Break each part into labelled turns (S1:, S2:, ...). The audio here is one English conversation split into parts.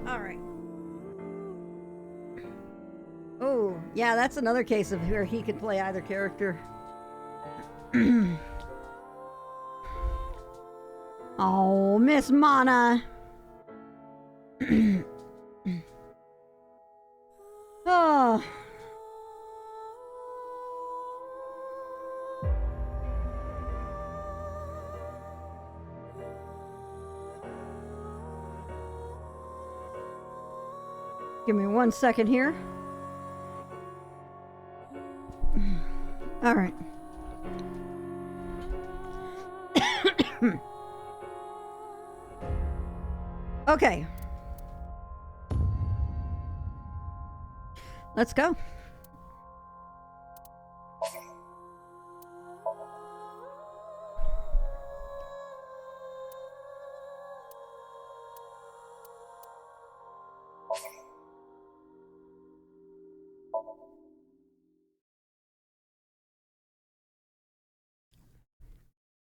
S1: All right. Oh, yeah, that's another case of where he could play either character. Oh, Miss Mana. Oh. Give me 1 second here. All right. Okay. Let's go.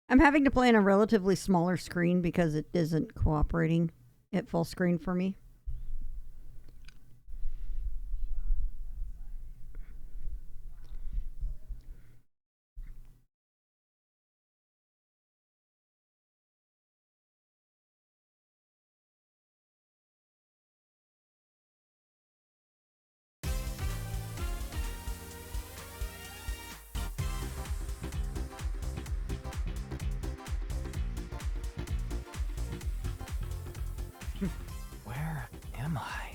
S1: I'm having to play on a relatively smaller screen because it isn't cooperating at full screen for me.
S2: Where am I?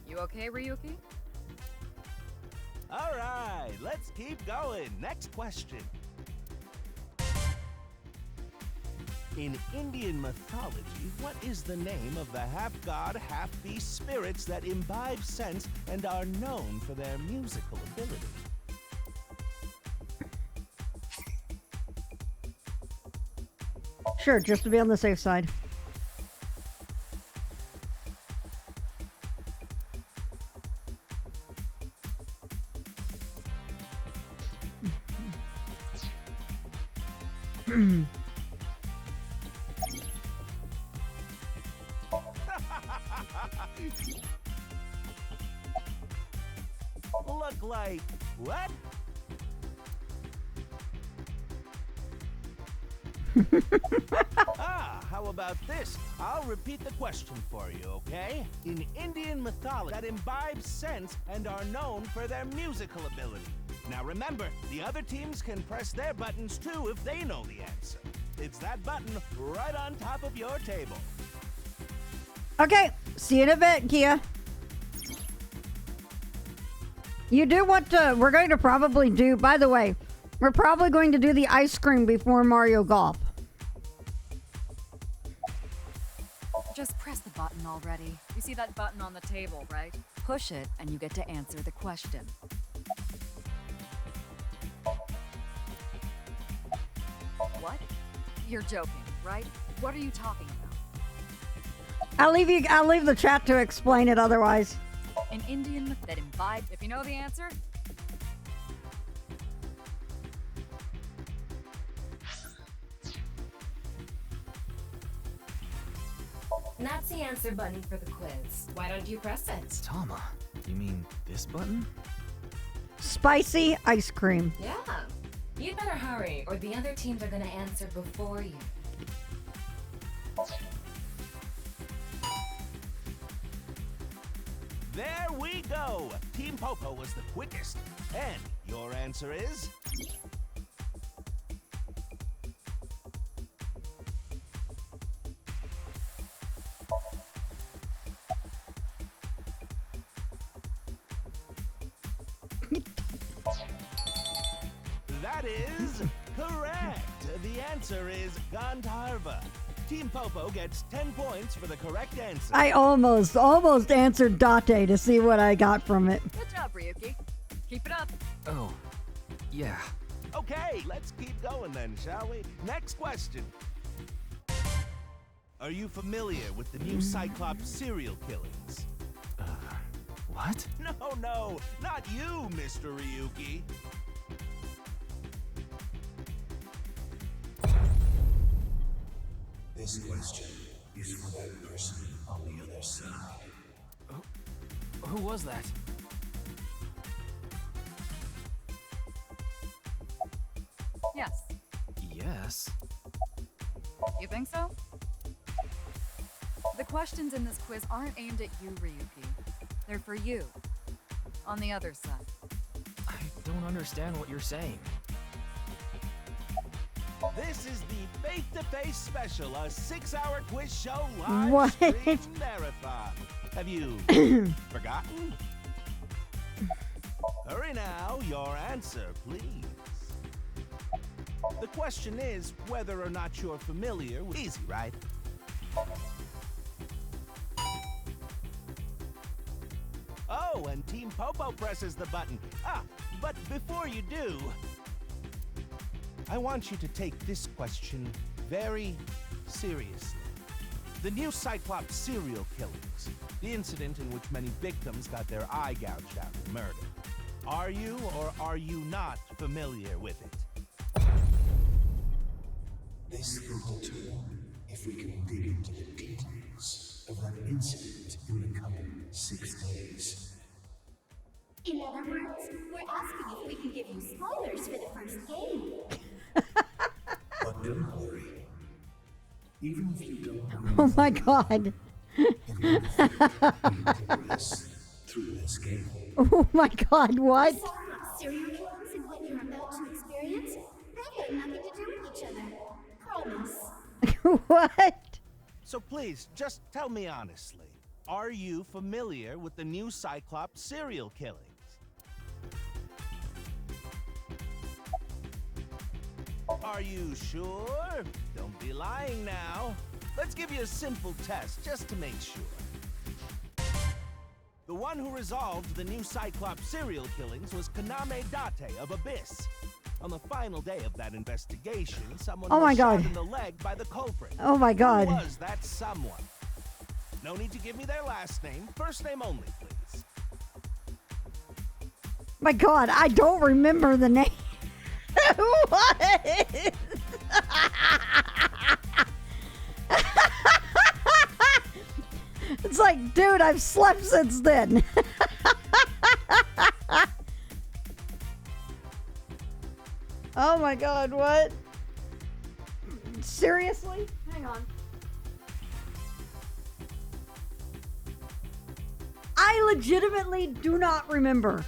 S3: You okay, Ryuki?
S4: All right, let's keep going. Next question. In Indian mythology, what is the name of the half-god, half-beast spirits that imbibe sense and are known for their musical ability?
S1: Sure, just to be on the safe side.
S4: Look like what? How about this? I'll repeat the question for you, okay? In Indian mythology that imbibe sense and are known for their musical ability. Now remember, the other teams can press their buttons too if they know the answer. It's that button right on top of your table.
S1: Okay, see you in a bit, Kia. You do what we're going to probably do. By the way, we're probably going to do the ice cream before Mario Golf.
S3: Just press the button already. You see that button on the table, right? Push it and you get to answer the question. What? You're joking, right? What are you talking about?
S1: I'll leave the chat to explain it otherwise.
S3: An Indian myth that imbibe. If you know the answer,
S5: that's the answer button for the quiz. Why don't you press it?
S2: Tama, you mean this button?
S1: Spicy ice cream.
S5: Yeah. You'd better hurry, or the other teams are gonna answer before you.
S4: There we go! Team Popo was the quickest. And your answer is? That is correct. The answer is Gandharva. Team Popo gets 10 points for the correct answer.
S1: I almost answered Date to see what I got from it.
S3: good job, Ryuki. Keep it up.
S2: Oh, yeah.
S4: Okay, let's keep going then, shall we? Next question. Are you familiar with the new Cyclops serial killings?
S2: What?
S4: No, not you, Mr. Ryuki.
S6: This question is for that person on the other side.
S2: Who was that?
S3: Yes.
S2: Yes.
S3: You think so? The questions in this quiz aren't aimed at you, Ryuki. They're for you. On the other side.
S2: I don't understand what you're saying.
S4: This is the Face-to-Face Special, a 6-hour quiz show live
S1: What?
S4: stream marathon. Have you forgotten? Hurry now, your answer, please. The question is whether or not you're familiar with... Easy, right? Oh, and Team Popo presses the button. But before you do, I want you to take this question very seriously. The new Cyclops serial killings, the incident in which many victims got their eye gouged out and murdered. Are you or are you not familiar with it?
S6: This can determine if we can dig into the details of that incident in the coming 6 days.
S7: In other words, we're asking if we can give you spoilers for the first game.
S6: But don't worry. Even if you don't
S1: Oh
S6: know
S1: my god.
S6: anything, we progress through this game.
S1: Oh my god, what?
S7: Cyclops serial killings and what you're about to experience, they've got nothing to do with each other. Promise.
S1: What?
S4: So please, just tell me honestly, are you familiar with the new Cyclops serial killings? Are you sure? Don't be lying now. Let's give you a simple test just to make sure. The one who resolved the new Cyclops serial killings was Kaname Date of Abyss. On the final day of that investigation, someone
S1: Oh my
S4: was shot
S1: God.
S4: in the leg by the culprit.
S1: Oh my god.
S4: Who was that someone? No need to give me their last name. First name only, please.
S1: My god, I don't remember the name. What? It's like, dude, I've slept since then. Oh my god, what? Seriously? Hang on. I legitimately do not remember.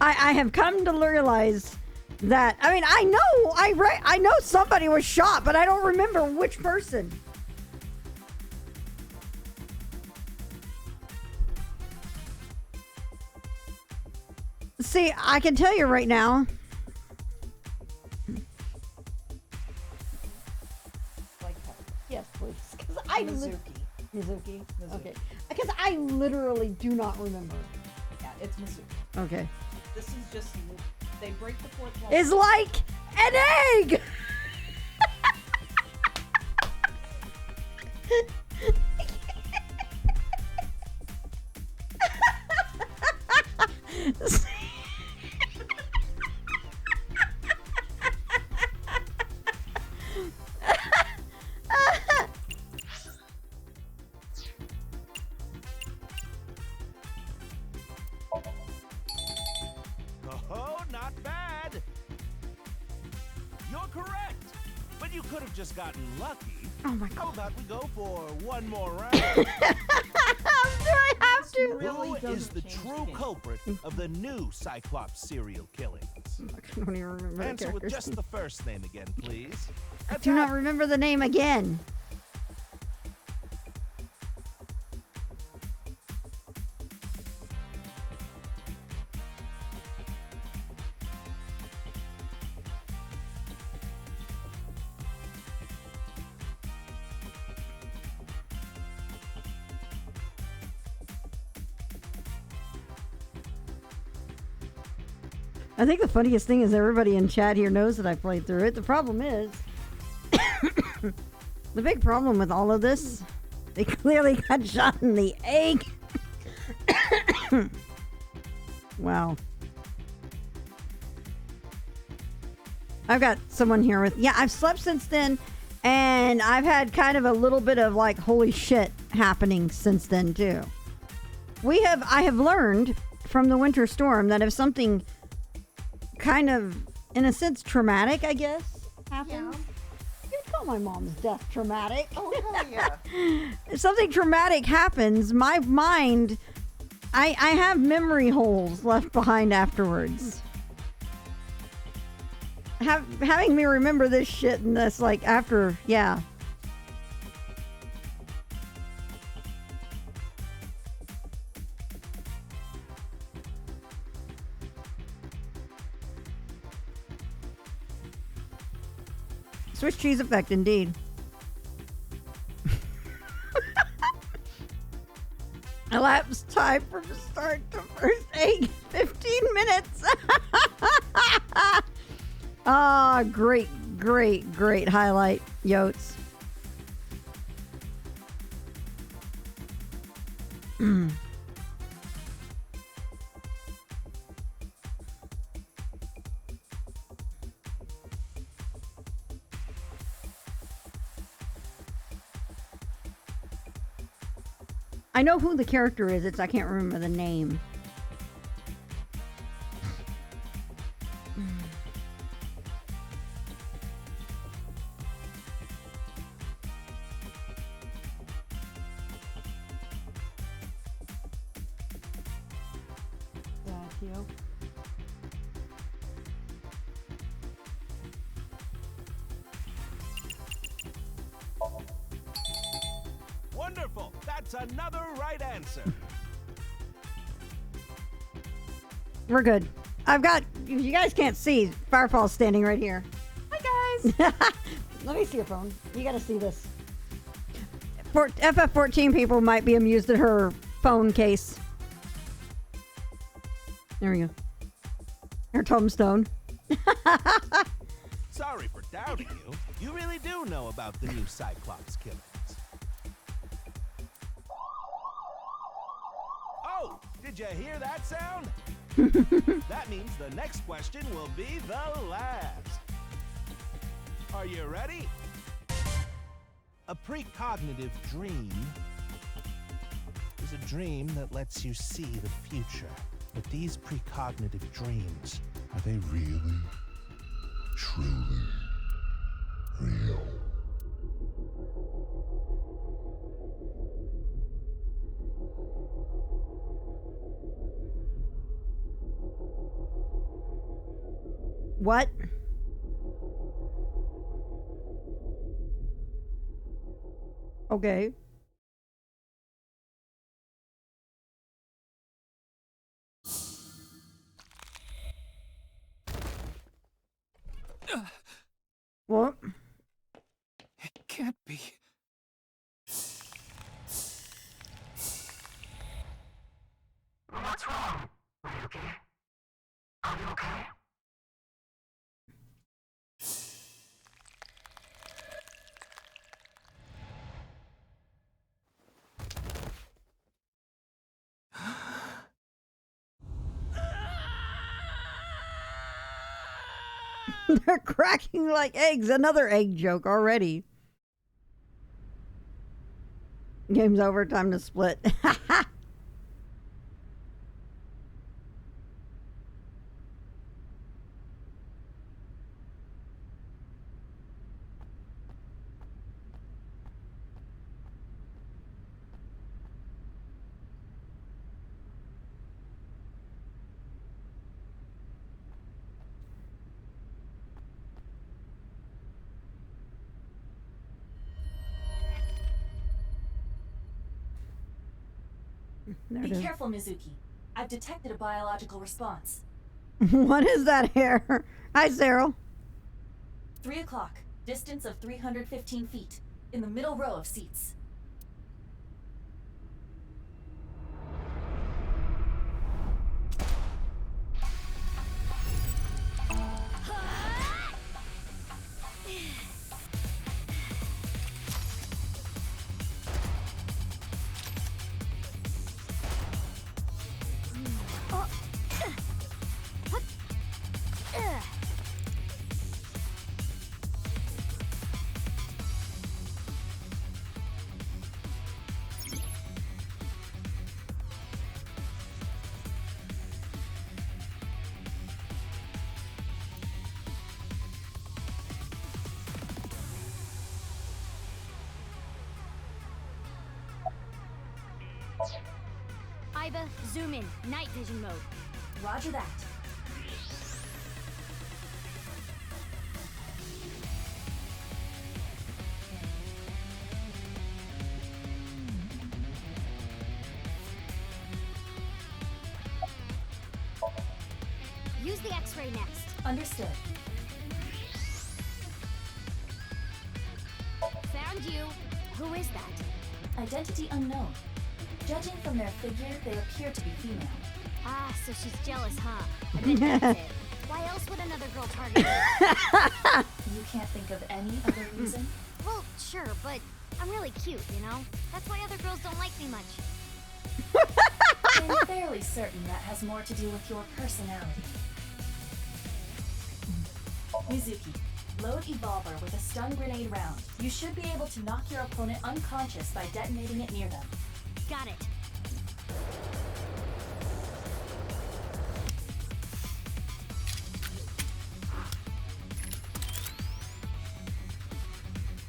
S1: I have come to realize that, I mean, I know, I know somebody was shot, but I don't remember which person. See, I can tell you right now. Like, yes, please. Because Mizuki. Okay. Because I literally do not remember.
S8: Yeah, it's Mizuki.
S1: Okay.
S8: This is just, they break the fourth wall.
S1: Is like an egg.
S4: Oh, not bad. You're correct. But you could have just gotten lucky.
S1: Oh my
S4: How
S1: god.
S4: about we go for one more round?
S1: Do I have to?
S8: Really
S4: Who is
S8: doesn't
S4: the
S8: change
S4: true
S8: the game.
S4: culprit of the new Cyclops serial killings?
S1: I don't even remember the
S4: Answer with
S1: character's
S4: just
S1: name.
S4: the first name again, please.
S1: I do not remember the name again. I think the funniest thing is everybody in chat here knows that I played through it. The problem is, the big problem with all of this, they clearly got shot in the egg. Wow. I've got someone here with, yeah, I've slept since then, and I've had kind of a little bit of like, holy shit happening since then too. I have learned from the winter storm that if something kind of, in a sense, traumatic, I guess, happens. You can call my mom's death traumatic.
S8: Oh, hell yeah.
S1: If something traumatic happens, my mind, I have memory holes left behind afterwards. Having me remember this shit and this, like, after, yeah. Swiss cheese effect, indeed. Elapsed time from start to first egg, 15 minutes. Ah, great highlight, Yotes. I know who the character is, I can't remember the name.
S4: Wonderful! That's another right answer.
S1: We're good. I've got, you guys can't see, Firefall's standing right here.
S8: Hi, guys.
S1: Let me see your phone. You gotta see this. FF14 people might be amused at her phone case. There we go. Her tombstone.
S4: Sorry for doubting you. You really do know about the new Cyclops killings. Oh, did you hear that sound? That means the next question will be the last. Are you ready? A precognitive dream is a dream that lets you see the future. But these precognitive dreams,
S6: Are they really, truly real?
S1: What? Okay. What?
S2: It can't be.
S6: What's wrong? Are you okay? Are you okay?
S1: They're cracking like eggs. Another egg joke already. Game's over. Time to split. There
S5: Be
S1: it is.
S5: careful, Mizuki. I've detected a biological response.
S1: What is that hair? Hi, Cyril.
S5: 3 o'clock. Distance of 315 feet. In the middle row of seats.
S9: Kaiba, zoom in. Night vision mode.
S5: Roger that.
S9: Use the X-ray next.
S5: Understood.
S9: Found you. Who is that?
S5: Identity unknown. Judging from their figure, they appear to be female.
S9: Ah, so she's jealous, huh? I bet that's it. Why else would another girl target her?
S5: You can't think of any other reason?
S9: Well, sure, but I'm really cute, you know? That's why other girls don't like me much.
S5: I'm fairly certain that has more to do with your personality. Mizuki, load Evolver with a stun grenade round. You should be able to knock your opponent unconscious by detonating it near them.
S9: Got it.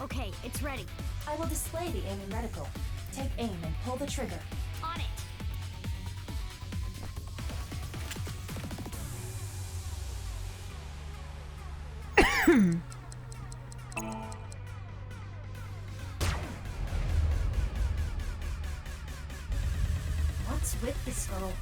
S9: Okay, it's ready.
S5: I will display the aiming reticle. Take aim and pull the trigger.
S9: On it.
S5: What's with this girl?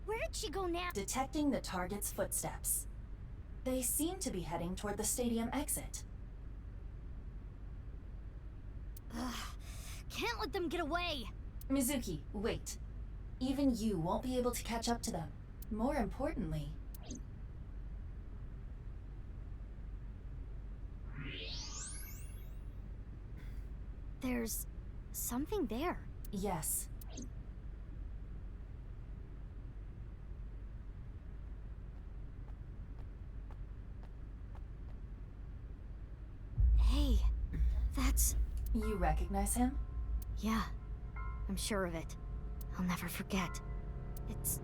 S9: Where did she go now?
S5: Detecting the target's footsteps. They seem to be heading toward the stadium exit.
S9: Ugh, can't let them get away.
S5: Mizuki, wait. Even you won't be able to catch up to them. More importantly...
S9: There's something there.
S5: Yes.
S9: Hey, that's...
S5: You recognize him?
S9: Yeah, I'm sure of it. I'll never forget. It's...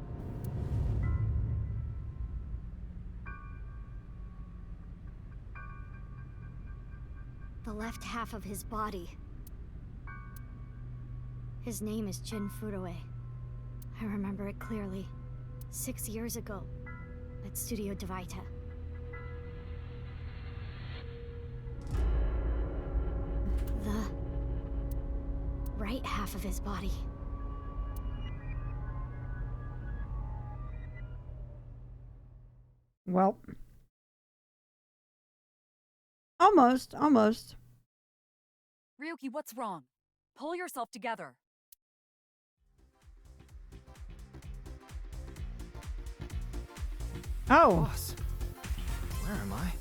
S9: the left half of his body. His name is Jin Furue. I remember it clearly. 6 years ago, at Studio Devita. The right half of his body.
S1: Well, almost.
S3: Ryuki, what's wrong? Pull yourself together.
S1: Oh,
S2: Boss, where am I?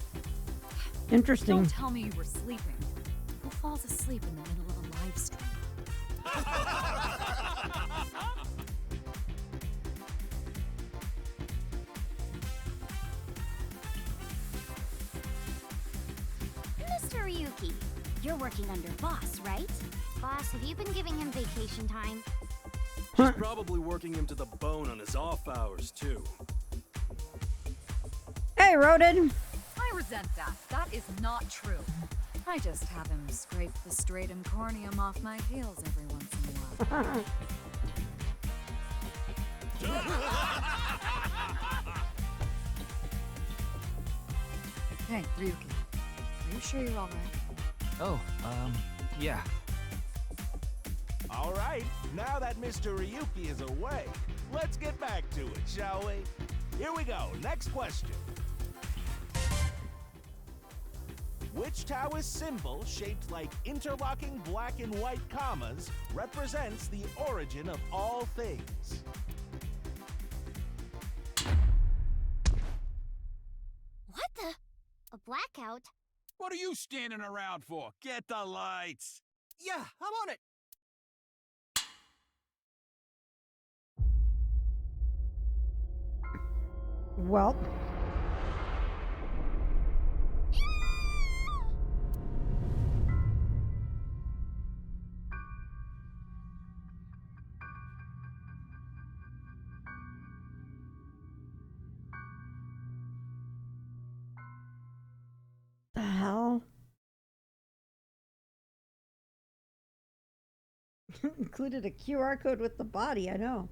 S1: interesting.
S3: Don't tell me you were sleeping. Who falls asleep in the middle of a live stream?
S9: Mr. Ryuki, you're working under boss, right? Boss, have you been giving him vacation time?
S10: She's probably working him to the bone on his off hours, too.
S1: Hey, Rodin.
S3: I resent that. That is not true. I just have him scrape the stratum corneum off my heels every once in a while. Hey, Ryuki. Are you sure you're alright?
S2: Oh, yeah.
S4: All right, now that Mr. Ryuki is away, let's get back to it, shall we? Here we go. Next question. Which Taoist symbol, shaped like interlocking black and white commas, represents the origin of all things?
S9: What the? A blackout?
S10: What are you standing around for? Get the lights!
S2: Yeah, I'm on it.
S1: Well, Included a QR code with the body, I know.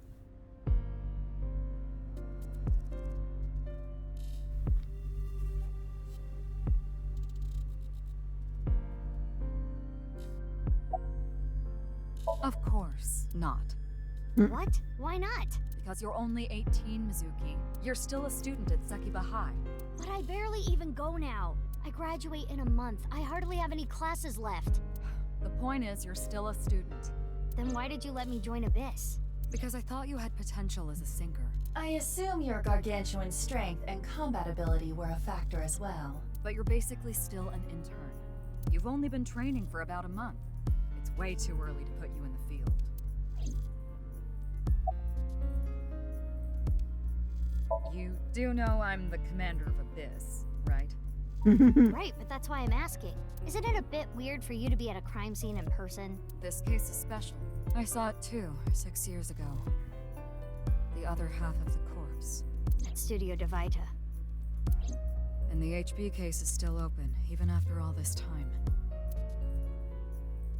S3: Of course not.
S9: What? Why not?
S3: Because you're only 18, Mizuki. You're still a student at Sekiba High.
S9: But I barely even go now. I graduate in a month. I hardly have any classes left.
S3: The point is, you're still a student.
S9: Then why did you let me join Abyss?
S3: Because I thought you had potential as a singer.
S5: I assume your gargantuan strength and combat ability were a factor as well.
S3: But you're basically still an intern. You've only been training for about a month. It's way too early to put you in the field. You do know I'm the commander of Abyss, right?
S9: Right, but that's why I'm asking. Isn't it a bit weird for you to be at a crime scene in person?
S3: This case is special. I saw it too, 6 years ago. The other half of the corpse.
S9: At Studio Devita.
S3: And the HB case is still open, even after all this time.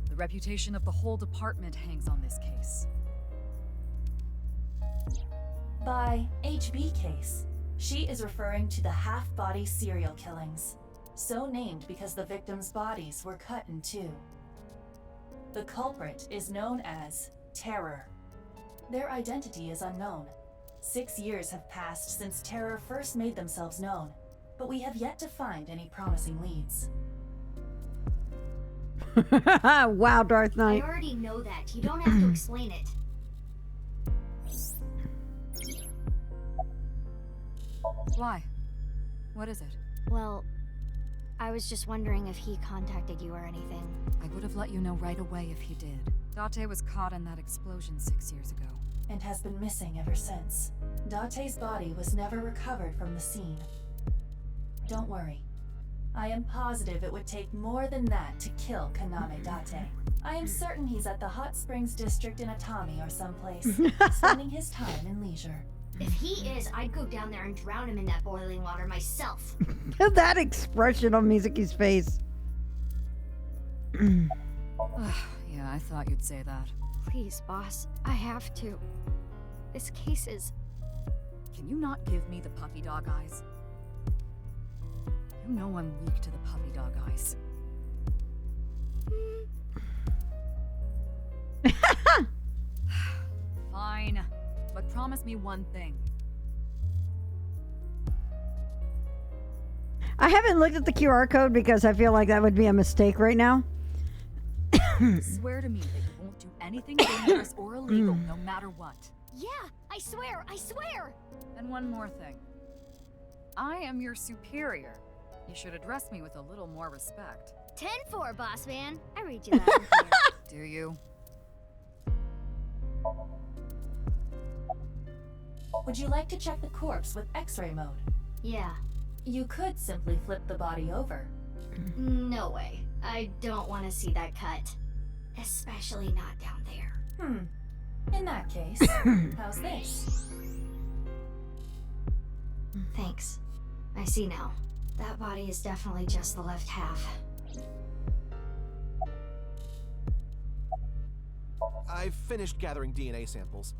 S3: The reputation of the whole department hangs on this case.
S5: By HB case, she is referring to the half-body serial killings, so named because the victims' bodies were cut in two. The culprit is known as Terror. Their identity is unknown. 6 years have passed since Terror first made themselves known, but we have yet to find any promising leads.
S1: Wow, Darth
S9: I
S1: Knight.
S9: already know that. You don't have to explain it.
S3: Why? What is it?
S9: Well, I was just wondering if he contacted you or anything.
S3: I would have let you know right away if he did. Date was caught in that explosion 6 years ago.
S5: And has been missing ever since. Date's body was never recovered from the scene. Don't worry. I am positive it would take more than that to kill Kaname Date. I am certain he's at the Hot Springs District in Atami or someplace, spending his time in leisure.
S9: If he is, I'd go down there and drown him in that boiling water myself.
S1: That expression on Mizuki's face.
S3: Yeah, I thought you'd say that.
S9: Please, boss. I have to. This case is...
S3: Can you not give me the puppy dog eyes? You know I'm weak to the puppy dog eyes. Fine, but promise me one thing.
S1: I haven't looked at the QR code because I feel like that would be a mistake right now.
S3: Swear to me that you won't do anything dangerous or illegal, no matter what.
S9: Yeah, I swear, I swear!
S3: And one more thing. I am your superior. You should address me with a little more respect.
S9: 10-4, boss man. I read you that.
S3: Do you?
S5: Would you like to check the corpse with X-ray mode?
S9: Yeah.
S5: You could simply flip the body over.
S9: No way. I don't want to see that cut. Especially not down there.
S5: In that case, how's this?
S9: Thanks. I see now. That body is definitely just the left half.
S11: I've finished gathering DNA samples.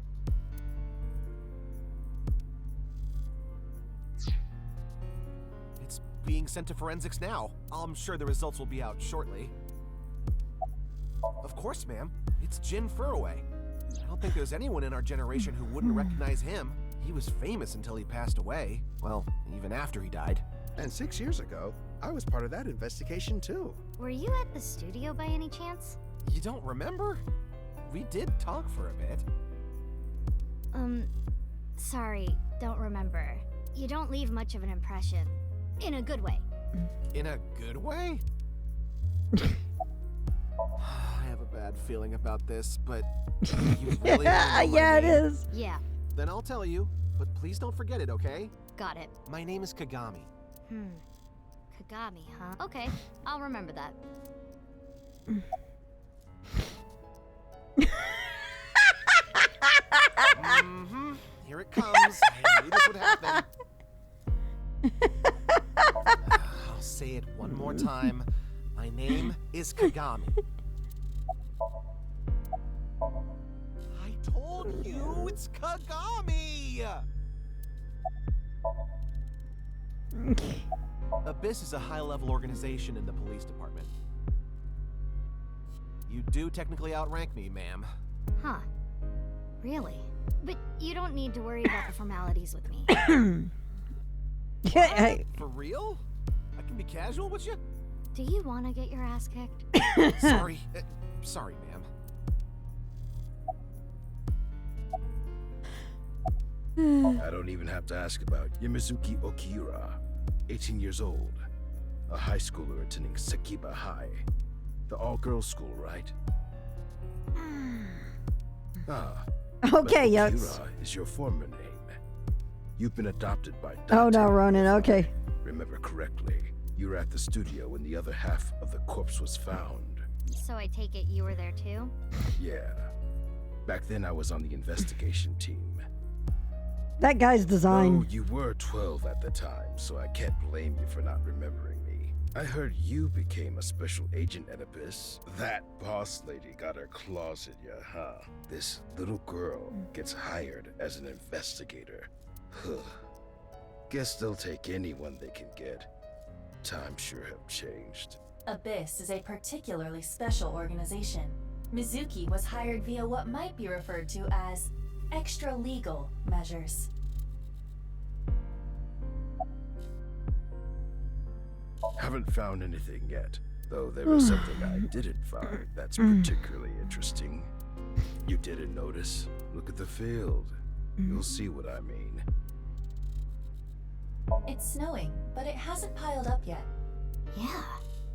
S11: It's being sent to forensics now. I'm sure the results will be out shortly. Of course, ma'am. It's Jin Furroway. I don't think there's anyone in our generation who wouldn't recognize him. He was famous until he passed away. Well, even after he died.
S12: And 6 years ago, I was part of that investigation too.
S9: Were you at the studio by any chance?
S11: You don't remember? We did talk for a bit.
S9: Sorry, don't remember. You don't leave much of an impression. In a good way.
S11: In a good way? I have a bad feeling about this, but you really wanna know my
S1: Yeah, it
S11: name?
S1: is.
S9: Yeah,
S11: Then I'll tell you, but please don't forget it, okay?
S9: got it.
S11: My name is Kagami.
S9: Kagami, huh? Okay, I'll remember that.
S11: Here it comes. I knew this would happen. I'll say it one more time. My name is Kagami. I told you it's Kagami! Abyss is a high-level organization in the police department. You do technically outrank me, ma'am.
S9: Huh. Really? But you don't need to worry about the formalities with me.
S1: Hey.
S11: For real? I can be casual with you?
S9: Do you want to get your ass kicked?
S11: Sorry. Sorry, ma'am.
S6: I don't even have to ask about Yamizuki Okira, 18 years old, a high schooler attending Sakiba High, the all-girls school, right?
S1: Okay,
S6: but
S1: Yux.
S6: Okira is your former name. You've been adopted by Dante.
S1: Oh no, Ronan, okay.
S6: Remember correctly, you were at the studio when the other half of the corpse was found.
S9: So I take it you were there too?
S6: Yeah. Back then I was on the investigation team.
S1: That guy's design.
S6: Oh, you were 12 at the time, so I can't blame you for not remembering me. I heard you became a special agent at Abyss. That boss lady got her claws in you, huh? This little girl gets hired as an investigator. Guess they'll take anyone they can get. Times sure have changed.
S5: Abyss is a particularly special organization. Mizuki was hired via what might be referred to as extra-legal measures.
S6: Haven't found anything yet, though there is something I didn't find that's particularly interesting. You didn't notice? Look at the field. You'll see what I mean.
S5: It's snowing, but it hasn't piled up yet.
S9: Yeah.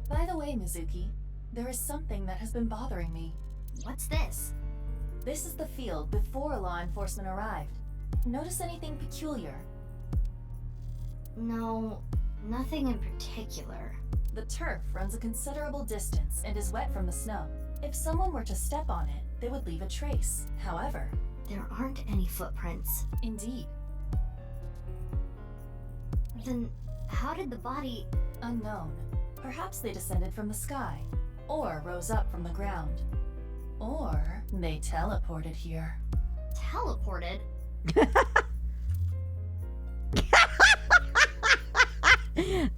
S5: By the way, Mizuki, there is something that has been bothering me.
S9: What's this?
S5: This is the field before law enforcement arrived. Notice anything peculiar?
S9: No, nothing in particular.
S5: The turf runs a considerable distance and is wet from the snow. If someone were to step on it, they would leave a trace. However,
S9: there aren't any footprints.
S5: Indeed.
S9: Then how did the body...
S5: Unknown. Perhaps they descended from the sky, or rose up from the ground. Or they teleported here.
S9: Teleported?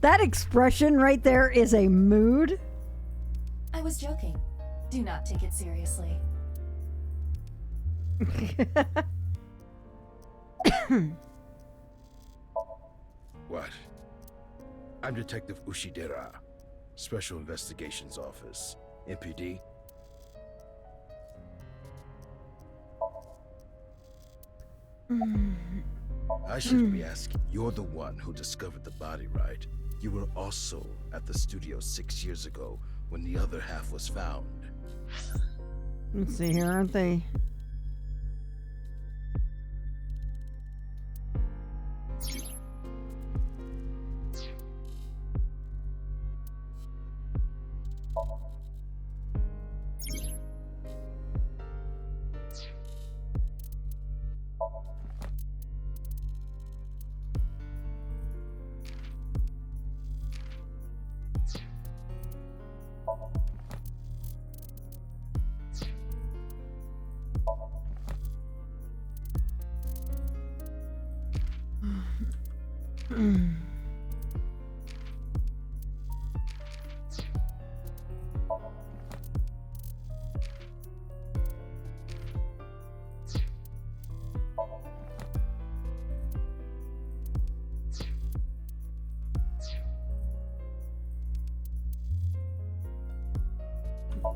S1: That expression right there is a mood.
S5: I was joking. Do not take it seriously.
S6: What? I'm Detective Ushidera, Special Investigations Office, MPD. I shouldn't be asking. You're the one who discovered the body, right? You were also at the studio 6 years ago when the other half was found.
S1: Let's see here, aren't they?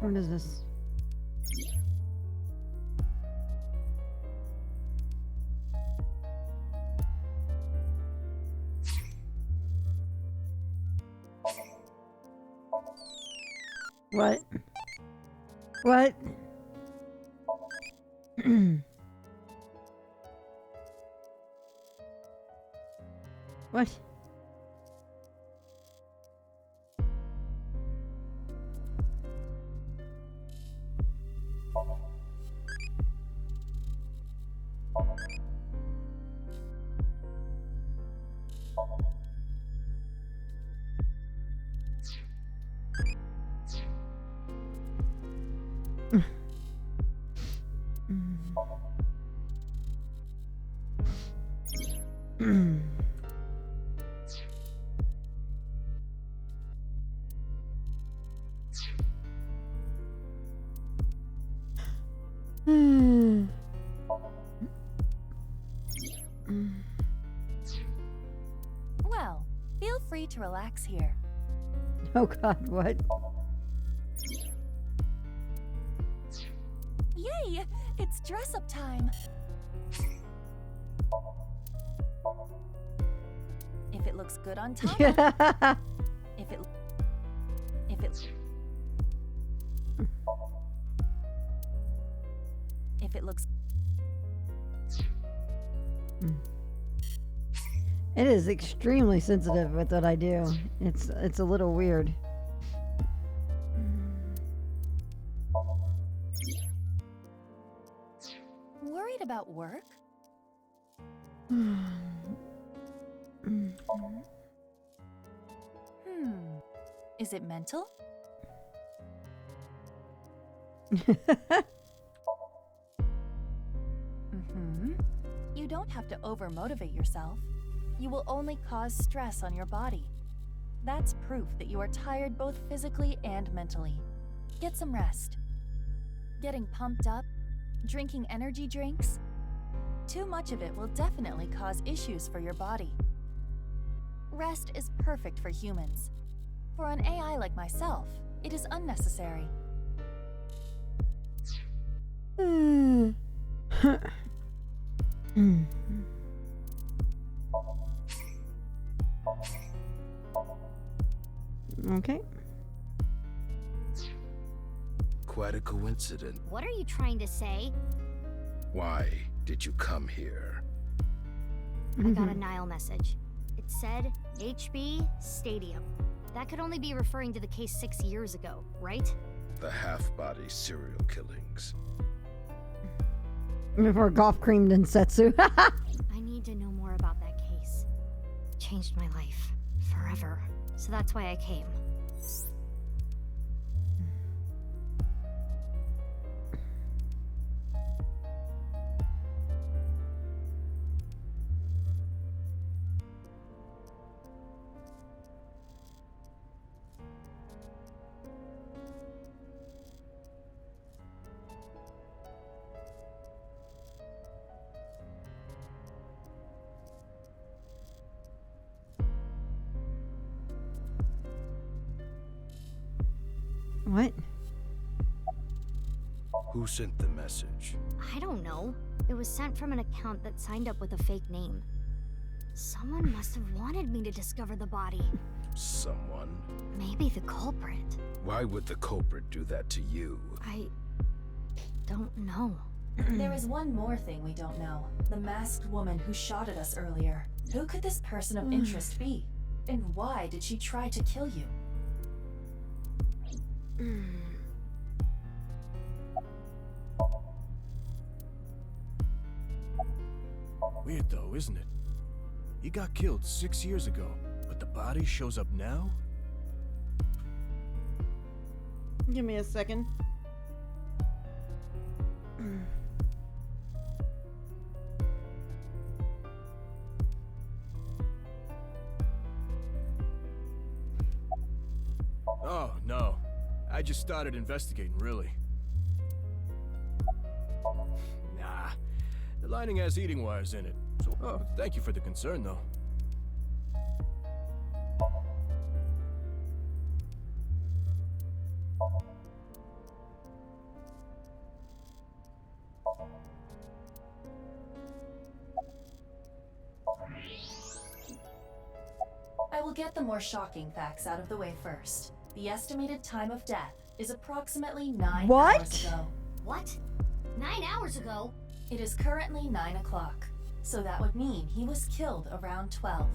S1: What is this? What? What? What?
S5: Well, feel free to relax here.
S1: Oh God, what?
S5: Yay! It's dress-up time. If it looks good on Tama. If it looks
S1: It is extremely sensitive with what I do. It's a little weird.
S5: worried about work? Is it mental? You don't have to overmotivate yourself. You will only cause stress on your body. That's proof that you are tired both physically and mentally. Get some rest. Getting pumped up, drinking energy drinks. Too much of it will definitely cause issues for your body. Rest is perfect for humans. For an AI like myself, it is unnecessary.
S1: Okay.
S6: Quite a coincidence.
S9: What are you trying to say?
S6: Why did you come here?
S9: I got a Nile message. It said HB Stadium. That could only be referring to the case 6 years ago, right?
S6: The half-body serial killings.
S1: Before golf cream Densetsu.
S9: I need to know more about that case. It changed my life. Forever. So that's why I came.
S1: What?
S6: Who sent the message?
S9: I don't know. It was sent from an account that signed up with a fake name. Someone must have wanted me to discover the body.
S6: Someone?
S9: Maybe the culprit.
S6: Why would the culprit do that to you?
S9: I don't know.
S5: There is one more thing we don't know. The masked woman who shot at us earlier. Who could this person of interest be? And why did she try to kill you?
S10: Weird though, isn't it? He got killed 6 years ago, but the body shows up now?
S8: Give me a second.
S10: Oh, no. I just started investigating, really. Nah. The lining has eating wires in it. So, thank you for the concern, though.
S5: I will get the more shocking facts out of the way first. The estimated time of death is approximately 9 hours ago.
S9: What? 9 hours ago?
S5: It is currently 9 o'clock, so that would mean he was killed around 12.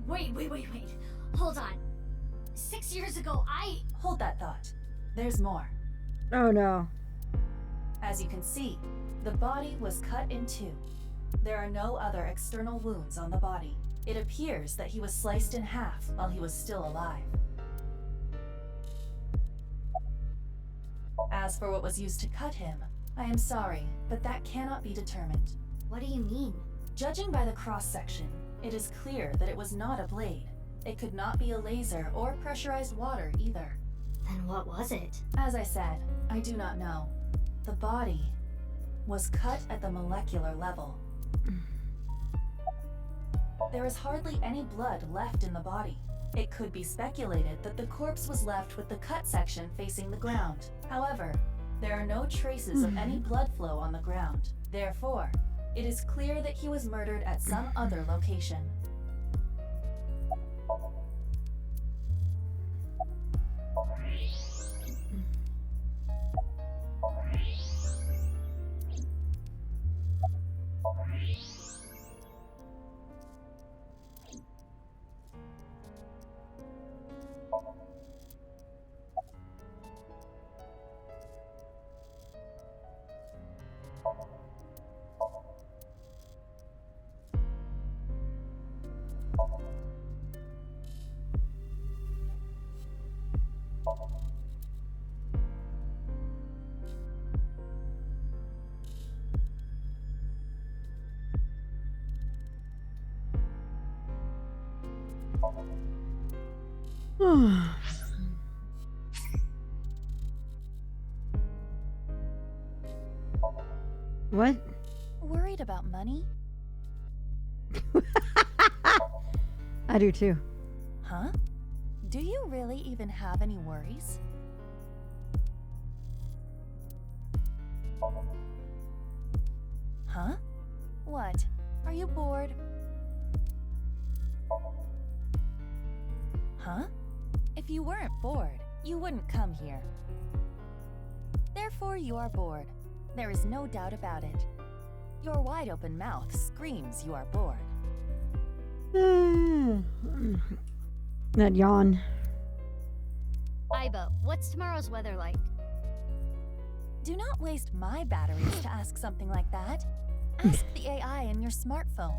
S9: Wait. Hold on. 6 years ago,
S5: Hold that thought. There's more.
S1: Oh no.
S5: As you can see, the body was cut in two. There are no other external wounds on the body. It appears that he was sliced in half while he was still alive. As for what was used to cut him, I am sorry, but that cannot be determined.
S9: What do you mean?
S5: Judging by the cross-section, it is clear that it was not a blade. It could not be a laser or pressurized water either.
S9: Then what was it?
S5: As I said, I do not know. The body was cut at the molecular level. There is hardly any blood left in the body. It could be speculated that the corpse was left with the cut section facing the ground. However, there are no traces of any blood flow on the ground. Therefore, it is clear that he was murdered at some other location.
S1: What?
S5: Worried about money?
S1: I do too.
S5: Huh? Do you really even have any worries? Huh? What? Are you bored? Huh? If you weren't bored, you wouldn't come here. Therefore, you are bored. There is no doubt about it. Your wide-open mouth screams you are bored.
S1: That yawn.
S9: Iba, what's tomorrow's weather like?
S5: Do not waste my batteries to ask something like that. Ask the AI in your smartphone.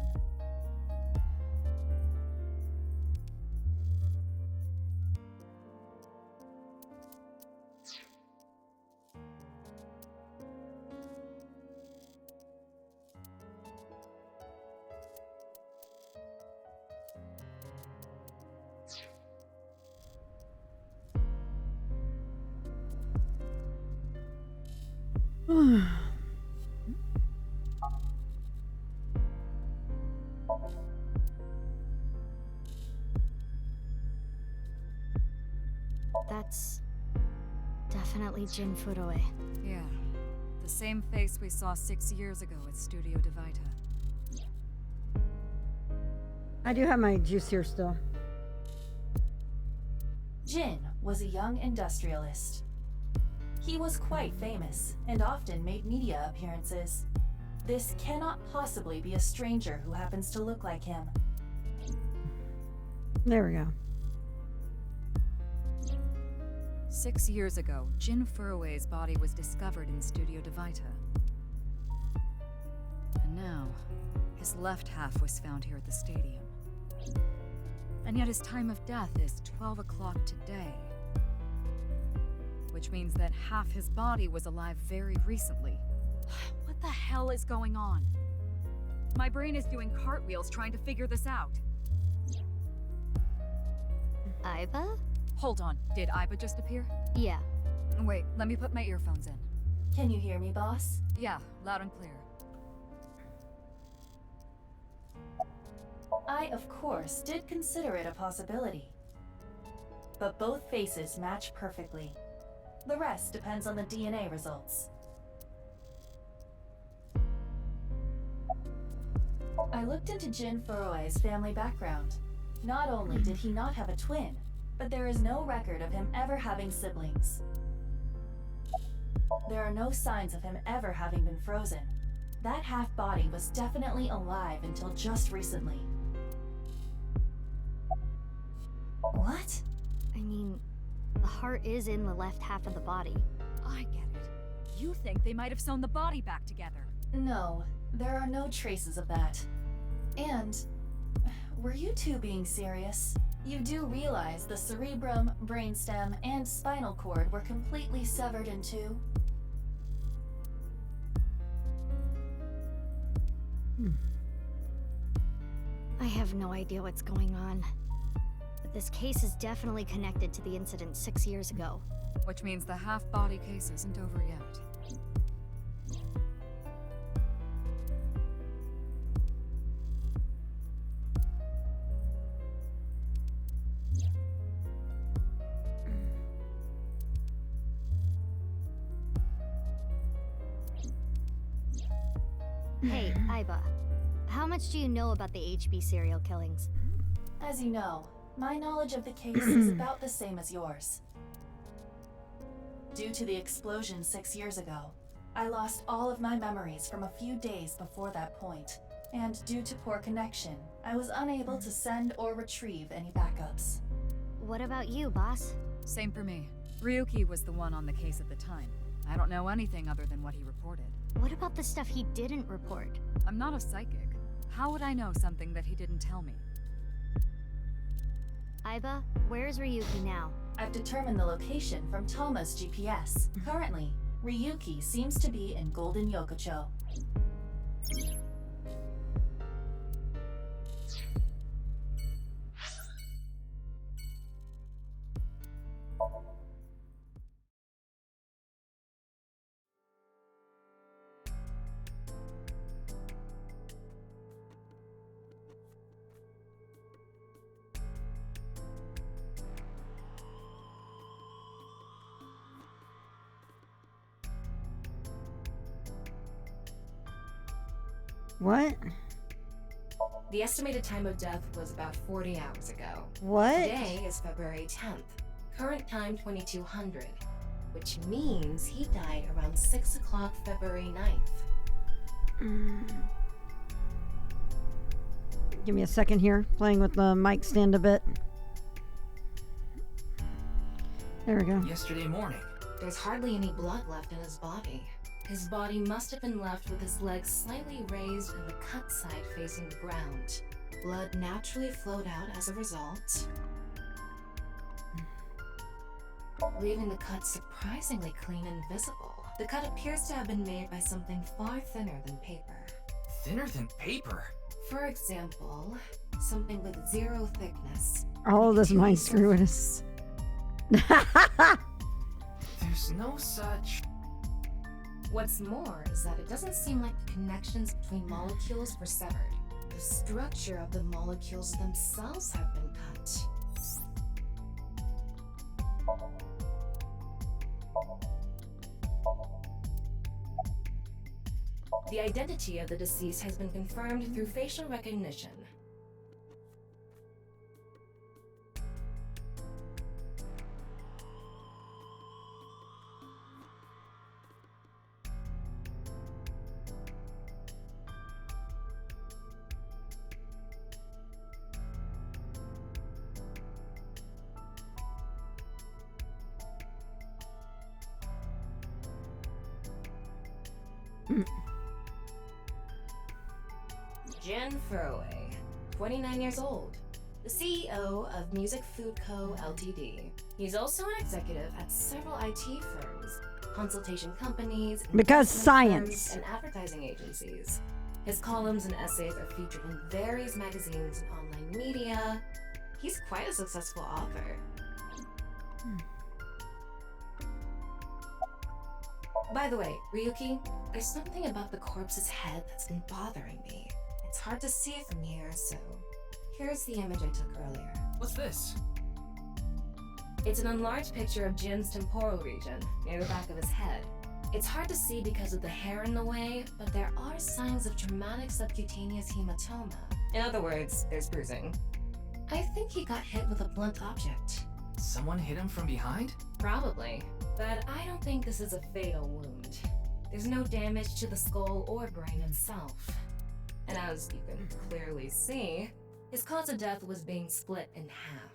S9: That's definitely Jin Furoe.
S3: Yeah. The same face we saw 6 years ago at Studio Devita.
S1: I do have my juice here still.
S5: Jin was a young industrialist. He was quite famous and often made media appearances. This cannot possibly be a stranger who happens to look like him.
S1: There we go.
S3: 6 years ago, Jin Furoe's body was discovered in Studio Devita. And now, his left half was found here at the stadium. And yet his time of death is 12 o'clock today. Which means that half his body was alive very recently. What the hell is going on? My brain is doing cartwheels trying to figure this out.
S9: Iba?
S3: Hold on, did Iba just appear?
S9: Yeah.
S3: Wait, let me put my earphones in.
S5: Can you hear me, boss?
S3: Yeah, loud and clear.
S5: I, of course, did consider it a possibility. But both faces match perfectly. The rest depends on the DNA results. I looked into Jin Furoe's family background. Not only did he not have a twin, but there is no record of him ever having siblings. There are no signs of him ever having been frozen. That half-body was definitely alive until just recently. What?
S9: I mean, the heart is in the left half of the body.
S3: I get it. You think they might have sewn the body back together?
S5: No, there are no traces of that. And, were you two being serious? You do realize the cerebrum, brainstem, and spinal cord were completely severed in two?
S9: I have no idea what's going on. But this case is definitely connected to the incident 6 years ago.
S3: Which means the half-body case isn't over yet.
S9: Hey, Aiba. How much do you know about the HB serial killings?
S5: As you know, my knowledge of the case is about the same as yours. Due to the explosion 6 years ago, I lost all of my memories from a few days before that point. And due to poor connection, I was unable to send or retrieve any backups.
S9: What about you, boss?
S3: Same for me. Ryuki was the one on the case at the time. I don't know anything other than what he reported.
S9: What about the stuff he didn't report?
S3: I'm not a psychic. How would I know something that he didn't tell me?
S9: Aiba, where's Ryuki now?
S5: I've determined the location from Toma's GPS. Currently, Ryuki seems to be in Golden Yokocho.
S1: What?
S13: The estimated time of death was about 40 hours ago.
S1: What?
S13: Today is February 10th. Current time 2200, which means he died around 6 o'clock February 9th.
S1: Give me a second here, playing with the mic stand a bit. There we go.
S2: Yesterday morning.
S13: There's hardly any blood left in his body. His body must have been left with his legs slightly raised and the cut side facing the ground. Blood naturally flowed out as a result, leaving the cut surprisingly clean and visible. The cut appears to have been made by something far thinner than paper.
S2: Thinner than paper?
S13: For example, something with 0 thickness.
S1: All of this mind screwiness.
S2: There's no such...
S13: What's more is that it doesn't seem like the connections between molecules were severed. The structure of the molecules themselves have been cut. The identity of the deceased has been confirmed through facial recognition. Jin Furroway, 29 years old, the CEO of Music Food Co. Ltd. He's also an executive at several IT firms, consultation companies,
S1: Because
S13: investment
S1: science.
S13: firms, and advertising agencies. His columns and essays are featured in various magazines and online media. He's quite a successful author. By the way, Ryuki, there's something about the corpse's head that's been bothering me. It's hard to see from here, so here's the image I took earlier.
S2: What's this?
S13: It's an enlarged picture of Jin's temporal region, near the back of his head. It's hard to see because of the hair in the way, but there are signs of traumatic subcutaneous hematoma. In other words, there's bruising. I think he got hit with a blunt object.
S2: Someone hit him from behind?
S13: Probably, but I don't think this is a fatal wound. There's no damage to the skull or brain itself. And as you can clearly see, his cause of death was being split in half.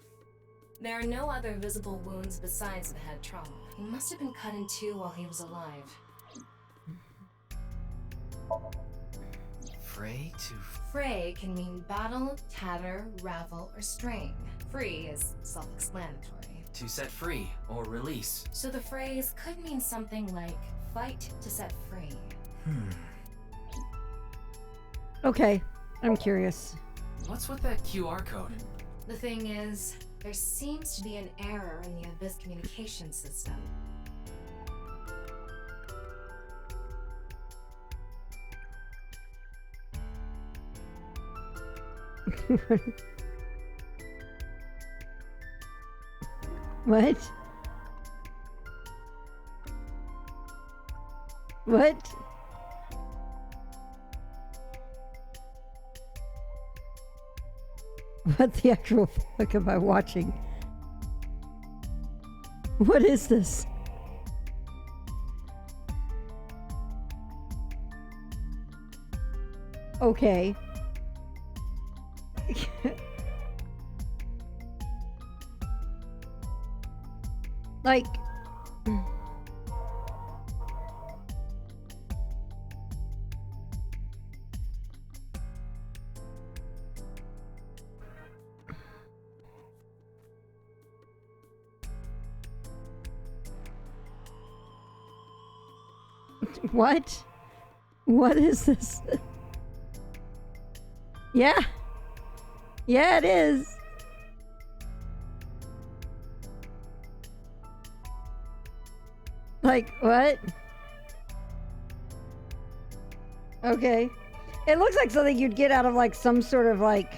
S13: There are no other visible wounds besides the head trauma. He must have been cut in two while he was alive.
S2: Fray to...
S13: Fray can mean battle, tatter, ravel, or strain. Free is self-explanatory.
S2: To set free or release.
S13: So the phrase could mean something like fight to set free.
S1: Okay, I'm curious.
S2: What's with that QR code?
S13: The thing is, there seems to be an error in the Abyss communication system.
S1: What? What? What the actual fuck am I watching? What is this? Okay. Like... What? What is this? Yeah. Yeah, it is. Like, what? Okay. It looks like something you'd get out of, like, some sort of, like,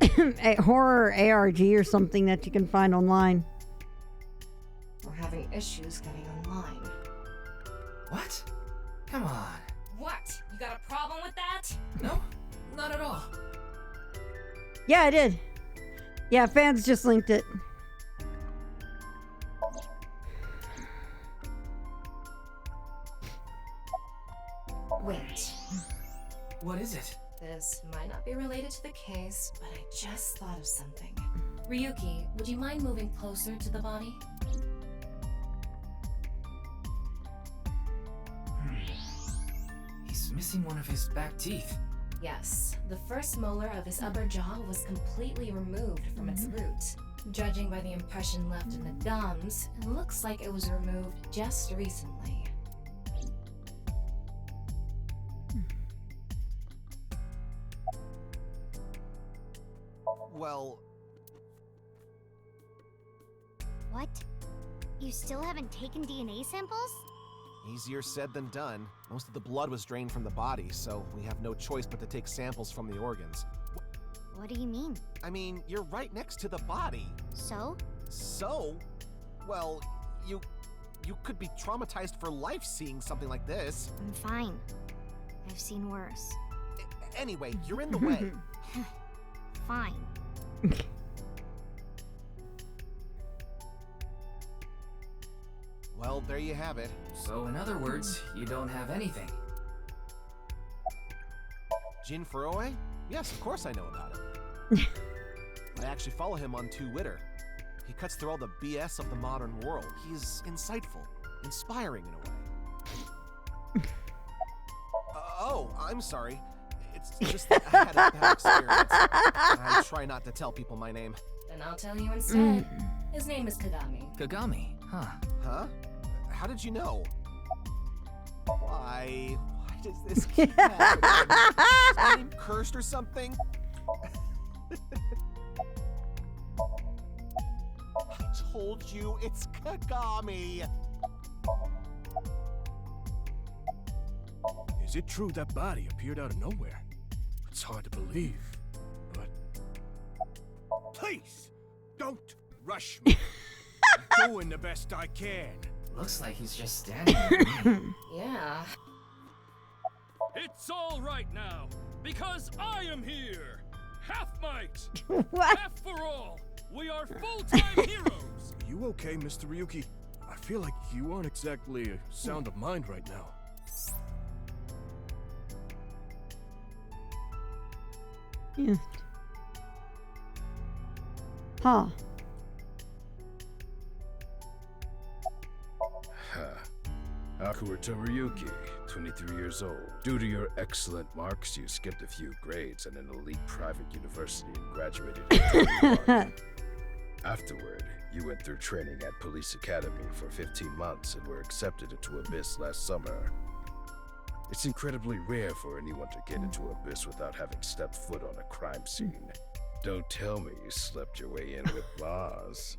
S1: a horror ARG or something that you can find online.
S13: We're having issues getting online.
S2: What? Come on.
S13: What? You got a problem with that?
S2: No, not at all.
S1: Yeah, I did. Yeah, fans just linked it.
S13: Wait.
S2: What is it?
S13: This might not be related to the case, but I just thought of something. Ryuki, would you mind moving closer to the body?
S2: He's missing one of his back teeth.
S13: Yes, the first molar of his upper jaw was completely removed from its root. Judging by the impression left in the gums, it looks like it was removed just recently.
S11: Well...
S9: What? You still haven't taken DNA samples?
S11: Easier said than done. Most of the blood was drained from the body, so we have no choice but to take samples from the organs.
S9: What do you mean?
S11: I mean, you're right next to the body.
S9: So?
S11: So? Well, you could be traumatized for life seeing something like this.
S9: I'm fine. I've seen worse.
S11: Anyway, you're in the way.
S9: Fine.
S11: Well, there you have it.
S2: So in other words, you don't have anything.
S11: Jin Furue? Yes, of course I know about him. I actually follow him on Twitter. He cuts through all the BS of the modern world. He's insightful, inspiring in a way. Oh, I'm sorry. It's just that I had a bad experience. I try not to tell people my name.
S13: Then I'll tell you instead. His name is Kagami.
S2: Kagami, huh?
S11: Huh? How did you know? Why does this keep happening? Is my name cursed or something? I told you, it's Kagami.
S10: Is it true that body appeared out of nowhere? It's hard to believe, but... Please, don't rush me. I'm doing the best I can.
S2: Looks like he's just standing there.
S13: Yeah.
S14: It's all right now, because I am here. Half might.
S1: What?
S14: Half for all. We are full-time heroes.
S10: You okay, Mr. Ryuki? I feel like you aren't exactly sound of mind right now.
S1: Yeah. Huh.
S6: Akuruto Ryuki, 23 years old. Due to your excellent marks, you skipped a few grades at an elite private university and graduated in 2021. Afterward, you went through training at Police Academy for 15 months and were accepted into Abyss last summer. It's incredibly rare for anyone to get into Abyss without having stepped foot on a crime scene. Don't tell me you slept your way in with Boss.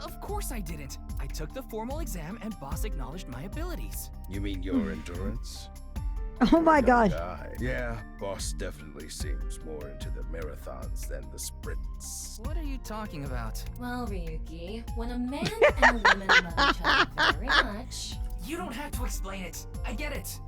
S2: Of course I didn't. I took the formal exam and boss acknowledged my abilities.
S6: You mean your endurance?
S1: Oh my god.
S6: Yeah, Boss definitely seems more into the marathons than the sprints.
S2: What are you talking about?
S13: Well, Ryuki, when a man and a woman love each other very much...
S2: You don't have to explain it. I get it.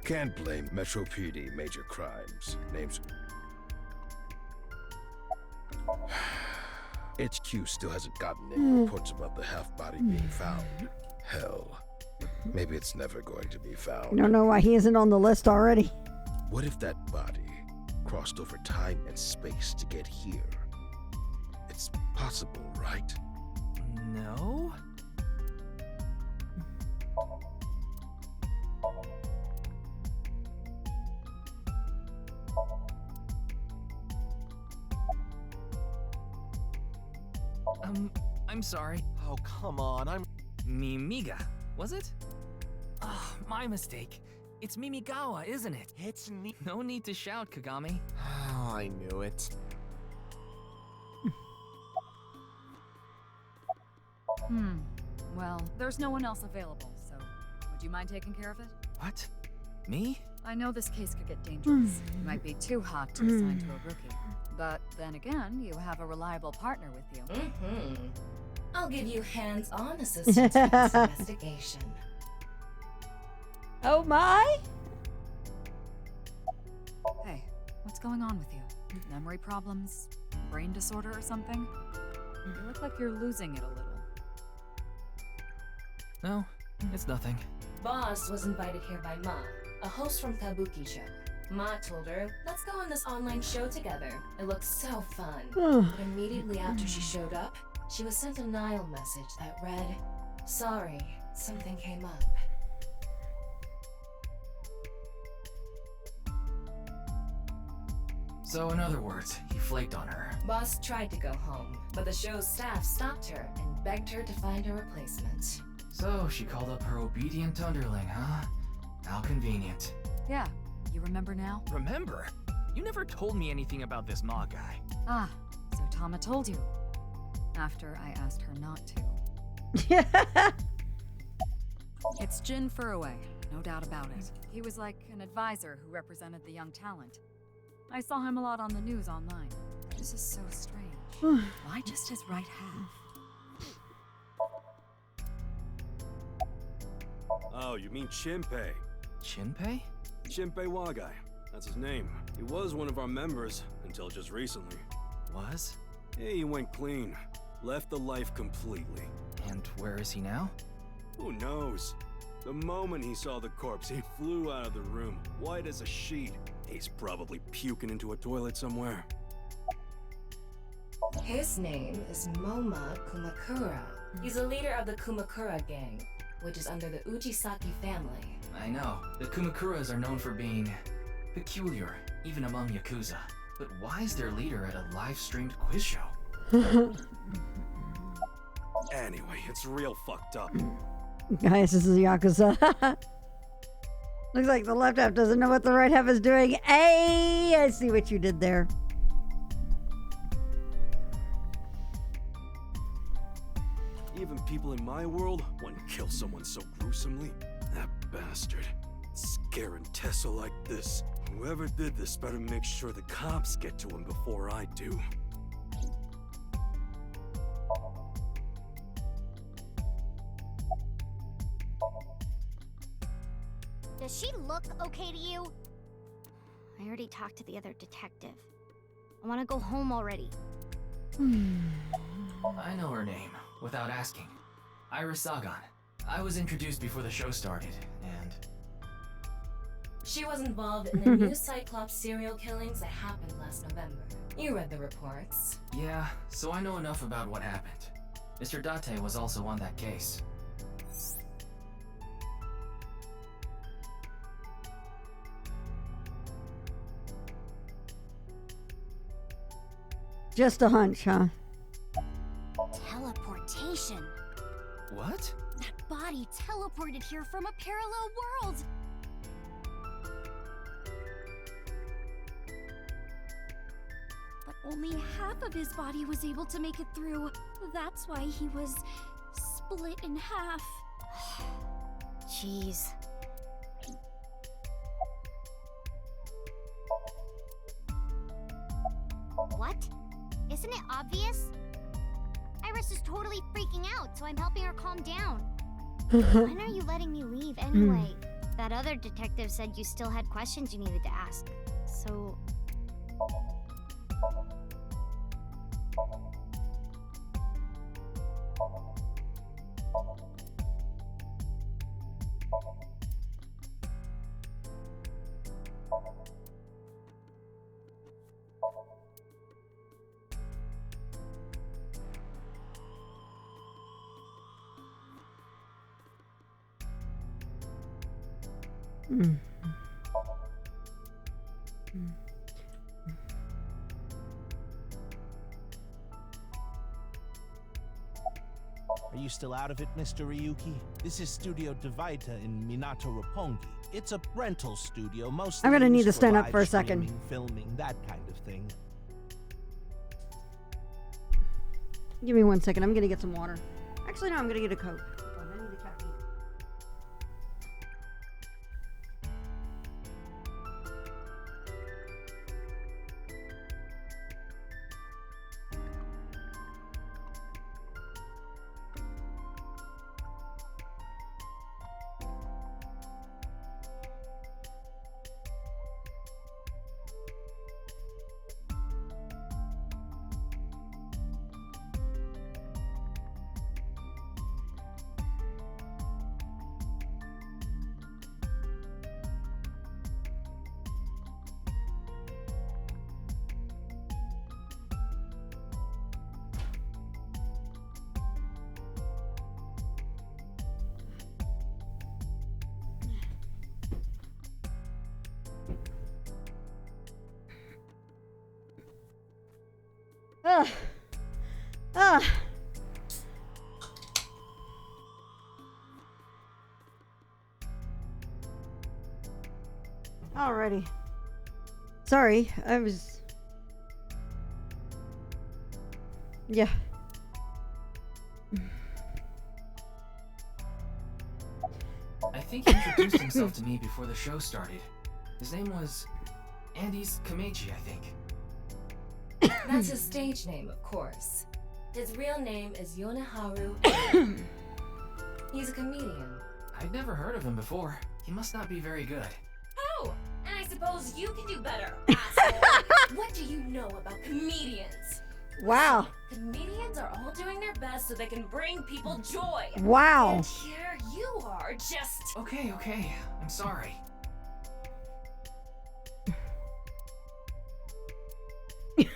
S6: Can't blame Metro PD major crimes. Names. HQ still hasn't gotten any reports about the half-body being found. Hell, maybe it's never going to be found.
S1: I don't know why he isn't on the list already.
S6: What if that body crossed over time and space to get here? It's possible, right?
S2: No? I'm sorry.
S11: Oh, come on, I'm...
S2: Mimiga, was it? Oh, my mistake. It's Mimigawa, isn't it?
S11: It's me.
S2: No need to shout, Kagami.
S11: Oh, I knew it.
S3: Well, there's no one else available, so would you mind taking care of it?
S2: What? Me?
S3: I know this case could get dangerous. You might be too hot to assign to a rookie. But then again, you have a reliable partner with you.
S13: I'll give you hands-on assistance with this investigation.
S1: Oh my!
S3: Hey, what's going on with you? Memory problems? Brain disorder or something? You look like you're losing it a little.
S2: No, it's nothing.
S13: Boss was invited here by Ma, a host from Kabuki show. Ma told her, let's go on this online show together. It looks so fun. But immediately after she showed up, she was sent a Nile message that read, sorry, something came up.
S2: So in other words, he flaked on her.
S13: Boss tried to go home, but the show's staff stopped her and begged her to find a replacement.
S2: So she called up her obedient underling, huh? How convenient.
S3: Yeah, you remember now?
S2: Remember? You never told me anything about this Ma guy.
S3: Ah, so Tama told you. After I asked her not to. It's Jin Furroway, no doubt about it. He was like an advisor who represented the young talent. I saw him a lot on the news online. This is so strange. Why just his right half?
S15: Oh, you mean Shinpei?
S2: Shinpei?
S15: Shinpei Wagai. That's his name. He was one of our members until just recently.
S2: Was?
S15: Yeah, he went clean. Left the life completely.
S2: And where is he now?
S15: Who knows? The moment he saw the corpse, he flew out of the room, white as a sheet. He's probably puking into a toilet somewhere.
S13: His name is Moma Kumakura. He's a leader of the Kumakura gang, which is under the Ujisaki family.
S2: I know. The Kumakuras are known for being peculiar, even among Yakuza. But why is their leader at a live-streamed quiz show?
S15: Anyway, it's real fucked up.
S1: Guys, this is Yakuza. Looks like the left half doesn't know what the right half is doing. Hey, I see what you did there.
S15: Even people in my world wouldn't kill someone so gruesomely. That bastard. Scaring Tessa like this. Whoever did this better make sure the cops get to him before I do.
S9: Does she look okay to you? I already talked to the other detective. I want to go home already.
S2: I know her name, without asking. Iris Sagan. I was introduced before the show started, and...
S13: She was involved in the new Cyclops serial killings that happened last November. You read the reports.
S2: Yeah, so I know enough about what happened. Mr. Date was also on that case.
S1: Just a hunch, huh?
S9: Teleportation.
S2: What?
S9: That body teleported here from a parallel world. But
S16: only half of his body was able to make it through. That's why he was split in half.
S9: Jeez. What? Isn't it obvious? Iris is totally freaking out, so I'm helping her calm down. When are you letting me leave anyway? That other detective said you still had questions you needed to ask. So...
S4: Are you still out of it, Mr. Ryuki? This is Studio Devaita in Minato Roppongi. It's a rental studio, mostly
S1: I'm gonna need
S4: used
S1: to stand up
S4: live
S1: for a second.
S4: streaming, filming, that kind of thing.
S1: Give me 1 second. I'm gonna get some water. Actually, no, I'm gonna get a Coke. I need a caffeine. Ugh. Ugh. Alrighty. Sorry, I was... Yeah.
S2: I think he introduced himself to me before the show started. His name was Andes Kameji, I think.
S13: That's his stage name, of course. His real name is Yoneharu. He's a comedian.
S2: I'd never heard of him before. He must not be very good.
S13: Oh, and I suppose you can do better, asshole. What do you know about comedians?
S1: Wow.
S13: Comedians are all doing their best so they can bring people joy.
S1: Wow.
S13: And here you are, just...
S2: Okay, I'm sorry.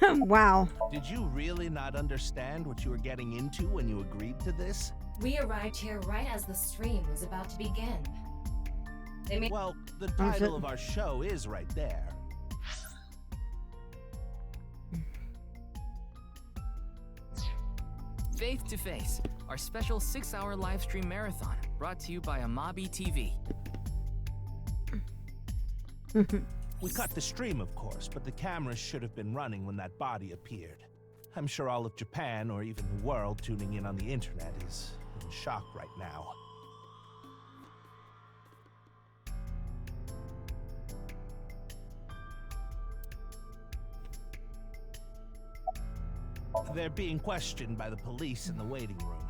S1: Wow.
S4: Did you really not understand what you were getting into when you agreed to this?
S13: We arrived here right as the stream was about to begin.
S4: Well, the title of our show is right there.
S2: Faith to Face, our special 6-hour live stream marathon, brought to you by Amabi TV.
S4: We cut the stream, of course, but the cameras should have been running when that body appeared. I'm sure all of Japan, or even the world tuning in on the internet, is in shock right now. They're being questioned by the police in the waiting room.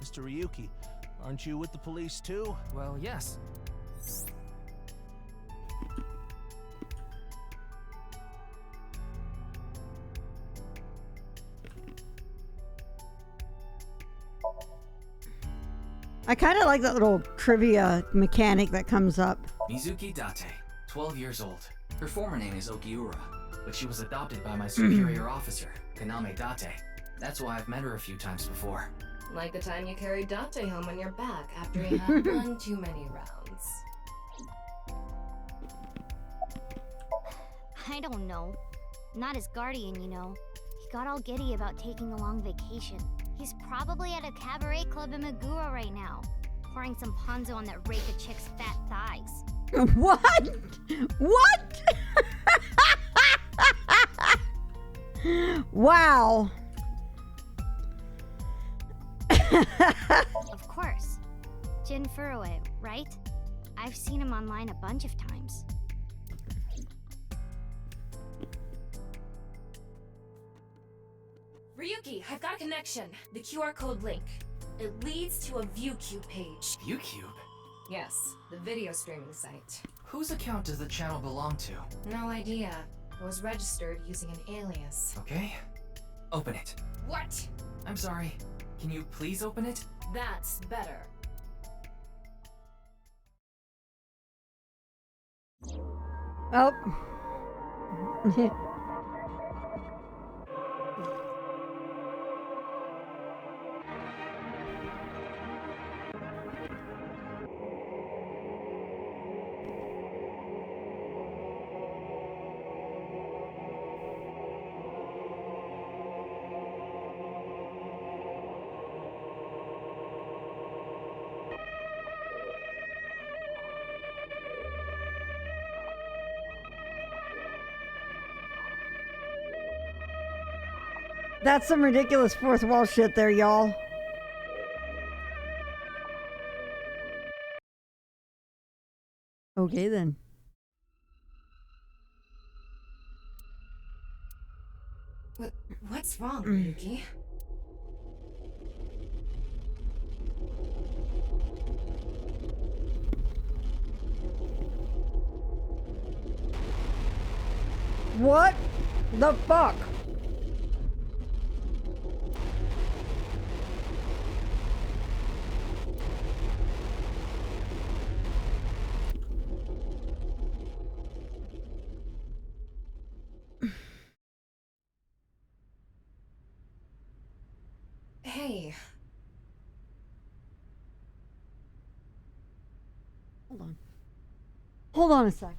S4: Mr. Ryuki, aren't you with the police too?
S2: Well, yes.
S1: I kind of like that little trivia mechanic that comes up.
S2: Mizuki Date, 12 years old. Her former name is Okiura, but she was adopted by my superior officer, Kaname Date. That's why I've met her a few times before.
S13: Like the time you carried Date home on your back after he had one too many rounds.
S9: I don't know. Not his guardian, you know. He got all giddy about taking a long vacation. He's probably at a cabaret club in Meguro right now, pouring some ponzu on that rake of chick's fat thighs.
S1: What? What? Wow.
S9: Of course. Jin Furue, right? I've seen him online a bunch of times.
S13: Ryuki, I've got a connection. The QR code link. It leads to a ViewCube page.
S2: ViewCube?
S13: Yes, the video streaming site.
S2: Whose account does the channel belong to?
S13: No idea. It was registered using an alias.
S2: Okay. Open it.
S13: What?
S2: I'm sorry. Can you please open it?
S13: That's better.
S1: Oh. That's some ridiculous fourth wall shit there, y'all. Okay, then.
S13: What's wrong, Ryuki?
S1: What the fuck?
S13: Hey.
S1: Hold on. Hold on a sec.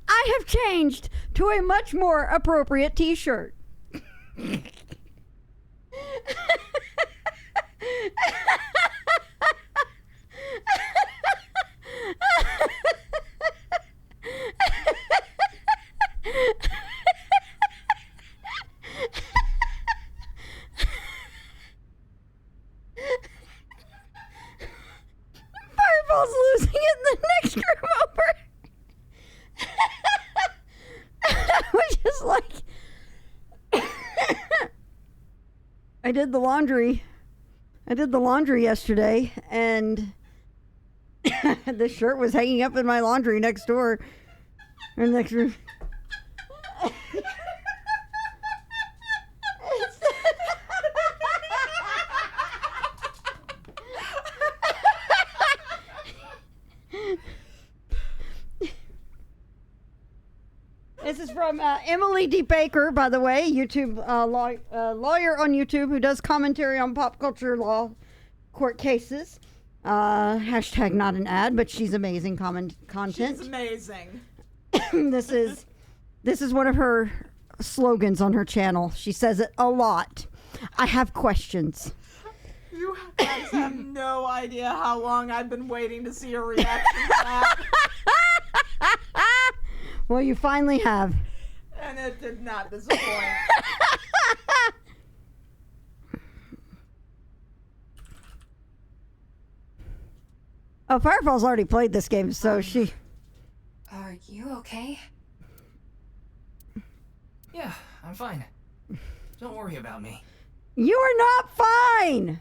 S1: I have changed to a much more appropriate t-shirt. Fireball's losing it in the next group over. I was just like, I did the laundry. I did the laundry yesterday, and the shirt was hanging up in my laundry next door, or next room. This is from Emily D. Baker, by the way, YouTube lawyer on YouTube who does commentary on pop culture law court cases. Hashtag not an ad, but she's amazing content.
S17: She's amazing.
S1: This is one of her slogans on her channel. She says it a lot. I have questions.
S17: You guys have no idea how long I've been waiting to see a reaction to that.
S1: Well, you finally have.
S17: And it did not disappoint.
S1: Oh, Firefall's already played this game, so she...
S13: Are you okay?
S2: Yeah, I'm fine. Don't worry about me.
S1: You are not fine!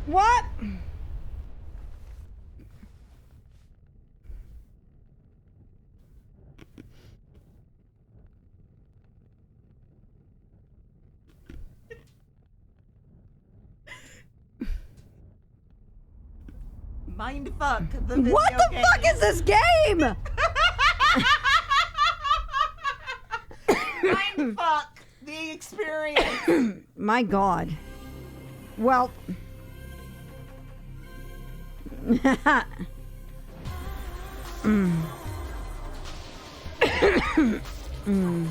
S1: What?
S17: Mindfuck the video
S1: What the
S17: game.
S1: fuck is this game?
S17: Mindfuck the experience.
S1: My God. Well. mm. mm.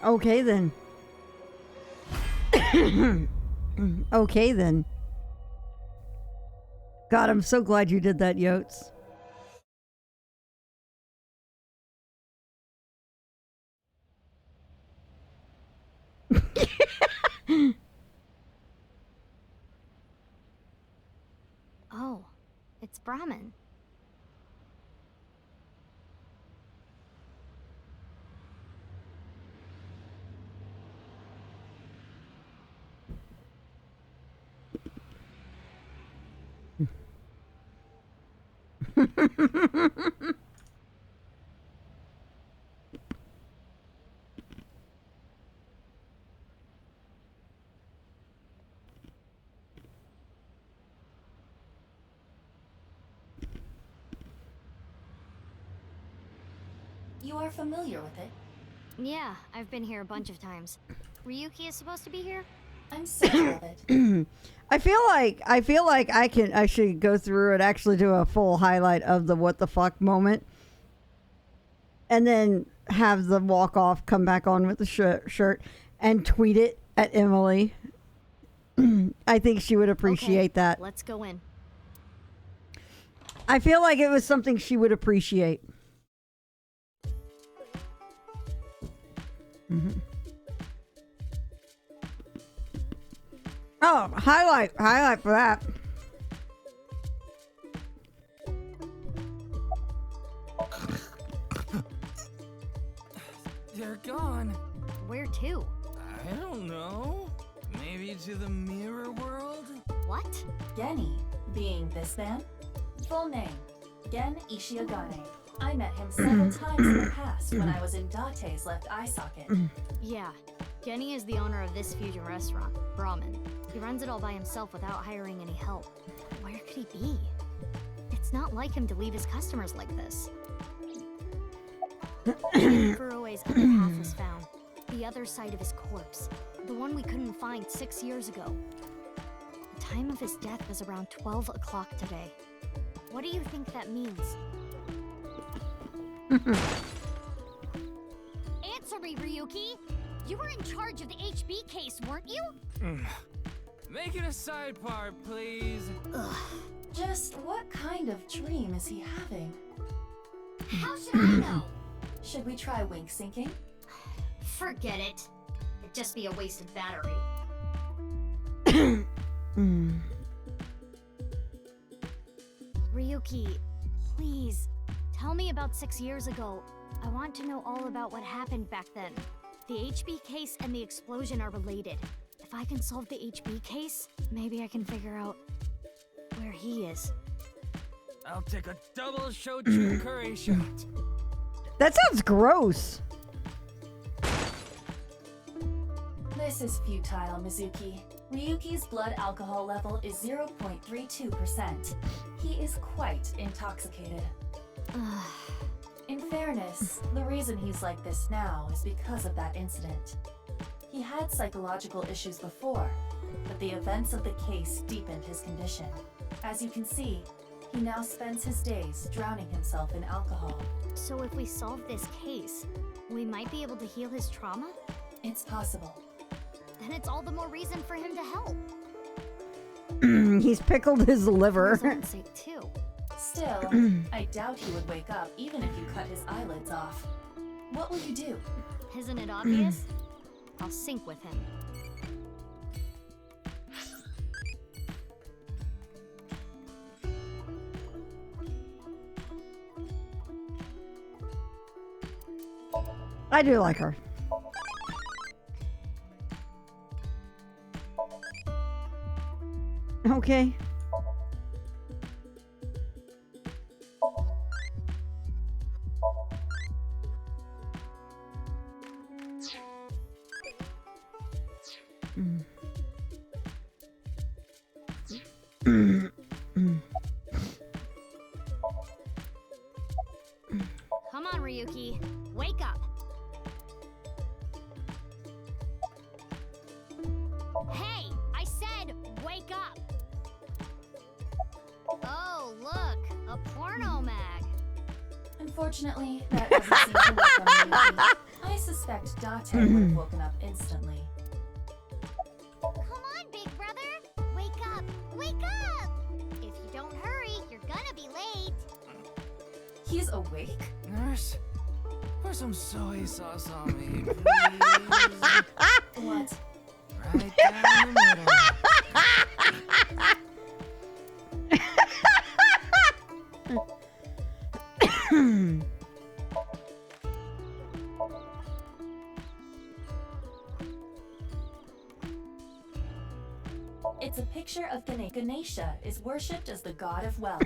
S1: Okay then. Okay then. God, I'm so glad you did that, Yotes.
S9: Oh, it's Brahmin.
S5: You are familiar with it?
S9: Yeah, I've been here a bunch of times. Ryuki is supposed to be here?
S5: I'm certain of it.
S1: I feel like I should go through and actually do a full highlight of the what the fuck moment, and then have the walk off come back on with the shirt and tweet it at Emily. I think she would appreciate that.
S9: Let's go in.
S1: I feel like it was something she would appreciate. Mm-hmm. Oh, highlight for that.
S2: They're gone.
S9: Where to?
S2: I don't know. Maybe to the mirror world?
S9: What?
S5: Genny, being this man? Full name, Gen Ishiagane. I met him several times in the past when I was in Date's left eye socket.
S9: Yeah, Genny is the owner of this fusion restaurant, Brahmin. He runs it all by himself without hiring any help. Where could he be? It's not like him to leave his customers like this. Furue's other half was found. The other side of his corpse. The one we couldn't find 6 years ago. The time of his death was around 12 o'clock today. What do you think that means? Answer me, Ryuki! You were in charge of the HB case, weren't you?
S2: Make it a side part, please.
S5: Ugh. Just what kind of dream is he having?
S9: How should I know?
S5: Should we try wink syncing?
S9: Forget it. It'd just be a wasted battery. Ryuki, please, tell me about 6 years ago. I want to know all about what happened back then. The HB case and the explosion are related. If I can solve the HB case, maybe I can figure out where he is.
S2: I'll take a double shochu curry shot.
S1: That sounds gross.
S5: This is futile, Mizuki. Ryuki's blood alcohol level is 0.32%. He is quite intoxicated. In fairness, the reason he's like this now is because of that incident. He had psychological issues before, but the events of the case deepened his condition. As you can see, he now spends his days drowning himself in alcohol.
S9: So if we solve this case, we might be able to heal his trauma?
S5: It's possible.
S9: Then it's all the more reason for him to help.
S1: He's pickled his liver.
S9: For his own sake, too.
S5: Still, I doubt he would wake up even if you cut his eyelids off. What will you do?
S9: Isn't it obvious? I'll sync with him.
S1: I do like her. Okay.
S9: Come on, Ryuki. Wake up. Hey, I said wake up. Oh, look, a porno mag.
S5: Unfortunately, that doesn't seem to work on Ryuki. I suspect Date would have woken up instantly.
S9: Come on, big brother. Wake up. Wake up. If you don't hurry, you're gonna be late.
S5: He's awake?
S2: Nurse, pour some soy sauce on me, please.
S5: What?
S2: Right down the middle.
S5: It's a picture of Ganesha. Ganesha is worshipped as the god of wealth.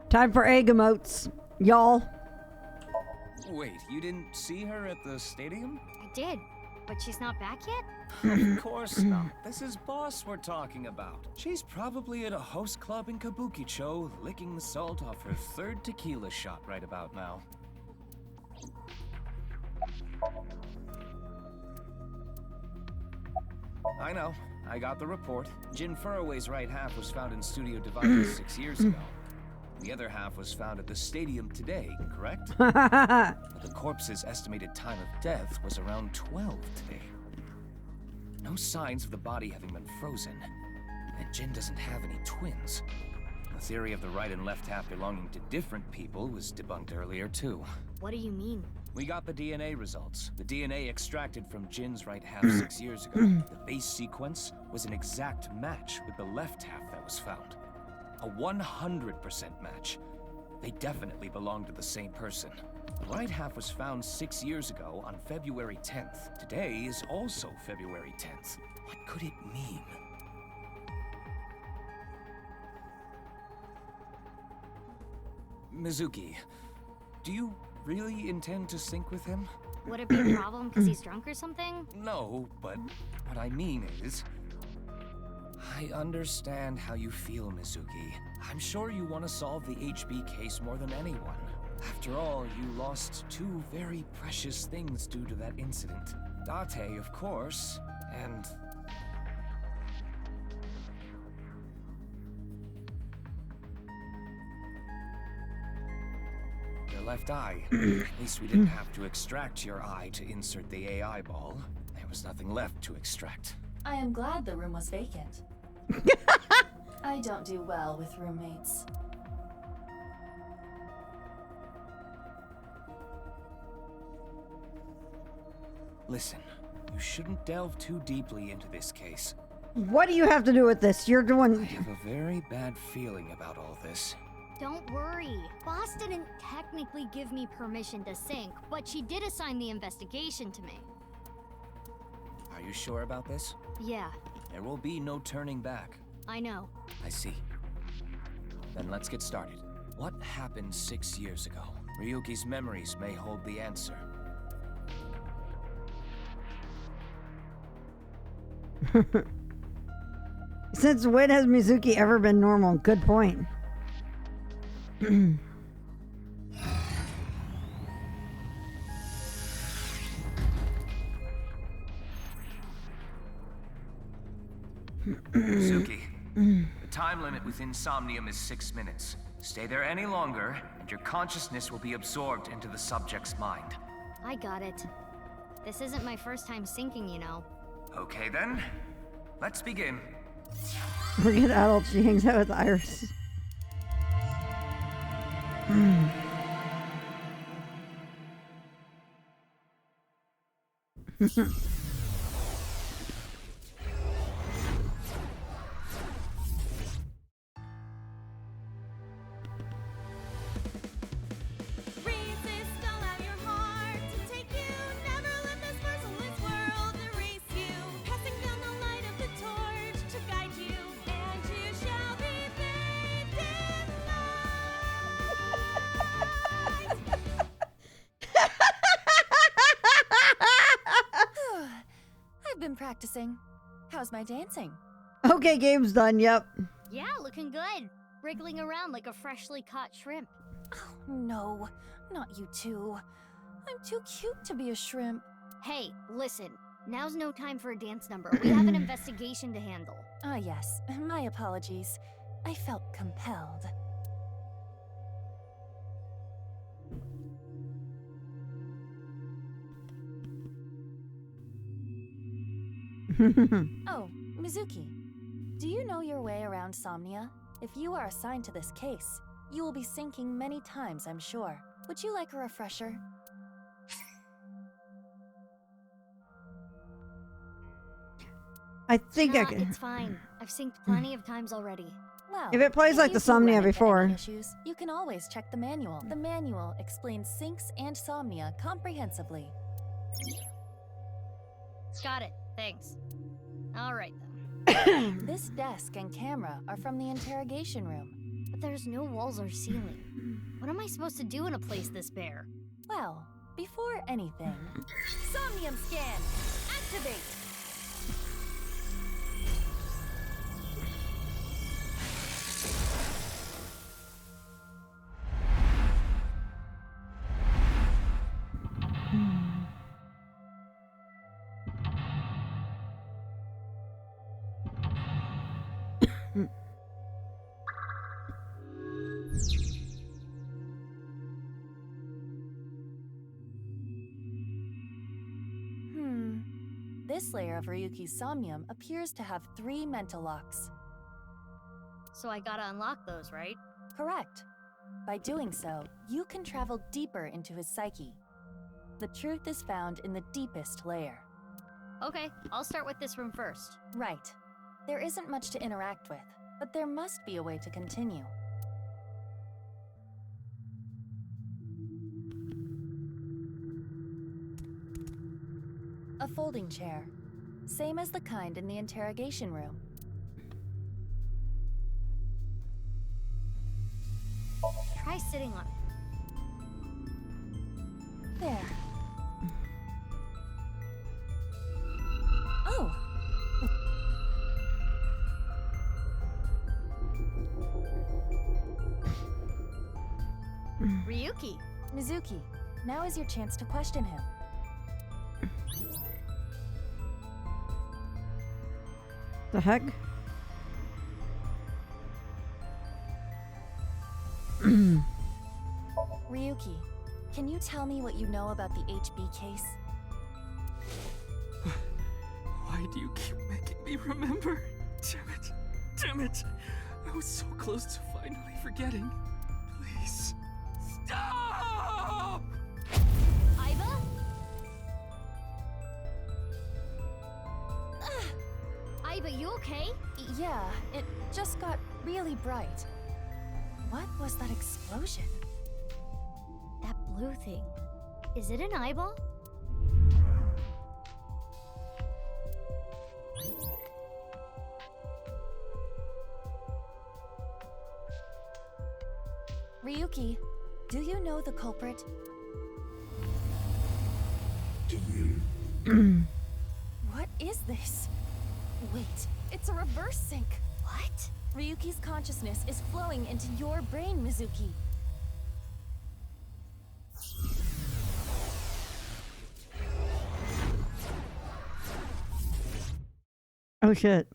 S1: Time for egg emotes, y'all.
S18: Wait, you didn't see her at the stadium?
S9: I did, but she's not back yet?
S18: Of course not. This is Boss we're talking about. She's probably at a host club in Kabukicho, licking the salt off her third tequila shot right about now. I know. I got the report. Jin Furroway's right half was found in Studio Divided 6 years ago. The other half was found at the stadium today, correct? But the corpse's estimated time of death was around 12 today. No signs of the body having been frozen, and Jin doesn't have any twins. The theory of the right and left half belonging to different people was debunked earlier, too.
S9: What do you mean?
S18: We got the DNA results. The DNA extracted from Jin's right half 6 years ago. The base sequence was an exact match with the left half that was found. A 100% match. They definitely belong to the same person. The right half was found 6 years ago on February 10th. Today is also February 10th. What could it mean? Mizuki, do you really intend to sync with him?
S9: Would it be a problem because he's drunk or something?
S18: No, but what I mean is... I understand how you feel, Mizuki. I'm sure you want to solve the HB case more than anyone. After all, you lost two very precious things due to that incident. Date, of course, and... your left eye. At least we didn't have to extract your eye to insert the AI ball. There was nothing left to extract.
S5: I am glad the room was vacant. I I don't do well with roommates.
S18: Listen, you shouldn't delve too deeply into this case.
S1: What do you have to do with this? You're
S18: I
S1: doing.
S18: have a very bad feeling about all this.
S9: Don't worry. Boss didn't technically give me permission to sync, but she did assign the investigation to me.
S18: Are you sure about this?
S9: Yeah,
S18: There will be no turning back.
S9: I know.
S18: I see. Then let's get started. What happened 6 years ago? Ryuki's memories may hold the answer.
S1: Since when has Mizuki ever been normal? Good point.
S18: Mizuki, the time limit within Somnium is 6 minutes. Stay there any longer, and your consciousness will be absorbed into the subject's mind.
S9: I got it. This isn't my first time syncing, you know.
S18: Okay then, let's begin.
S1: Forget adult, she hangs out with Iris.
S5: I've been practicing. How's my dancing?
S1: Okay, game's done. Yep.
S9: Yeah, looking good. Wriggling around like a freshly caught shrimp.
S5: No, not you two. I'm too cute to be a shrimp.
S9: Hey, listen. Now's no time for a dance number. We have an investigation to handle.
S5: Ah, yes. My apologies. I felt compelled. Oh, Mizuki. Do you know your way around Somnia? If you are assigned to this case, you will be sinking many times, I'm sure. Would you like a refresher?
S1: I think I
S9: Nah,
S1: can.
S9: it's fine. I've synced plenty of times already.
S5: Well,
S1: If it plays like
S5: you
S1: the
S5: do run
S1: Somnia
S5: into
S1: before.
S5: any issues, you can always check the manual. The manual explains syncs and Somnia comprehensively.
S9: Got it. Thanks. All right, then.
S5: This desk and camera are from the interrogation room.
S9: But there's no walls or ceiling. What am I supposed to do in a place this bare?
S5: Well, before anything, Somnium scan! Activate! This layer of Ryuki's Somnium appears to have 3 mental locks.
S9: So I gotta unlock those, right?
S5: Correct. By doing so, you can travel deeper into his psyche. The truth is found in the deepest layer.
S9: Okay, I'll start with this room first.
S5: Right. There isn't much to interact with, but there must be a way to continue. A folding chair. Same as the kind in the interrogation room.
S9: Try sitting on it.
S5: There. Oh!
S9: Ryuki!
S5: Mizuki, now is your chance to question him.
S1: The heck?
S5: Ryuki, can you tell me what you know about the HB case?
S15: Why do you keep making me remember? Damn it. Damn it.
S14: was so close to finally forgetting. Please, stop!
S9: Iva? Iva, you okay?
S3: Yeah, it just got really bright. What was that explosion?
S9: That blue thing. Is it an eyeball?
S3: Ryuki, do you know the culprit?
S6: Do you?
S3: What is this? Wait, it's a reverse sync.
S9: What?
S3: Ryuki's consciousness is flowing into your brain, Mizuki.
S1: Oh shit.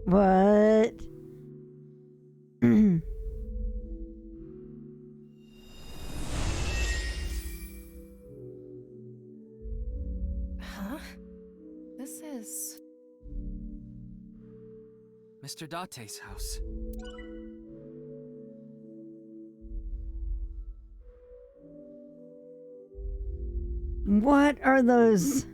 S1: What?
S3: Huh? This is...
S2: Mr. Date's house.
S1: What are those?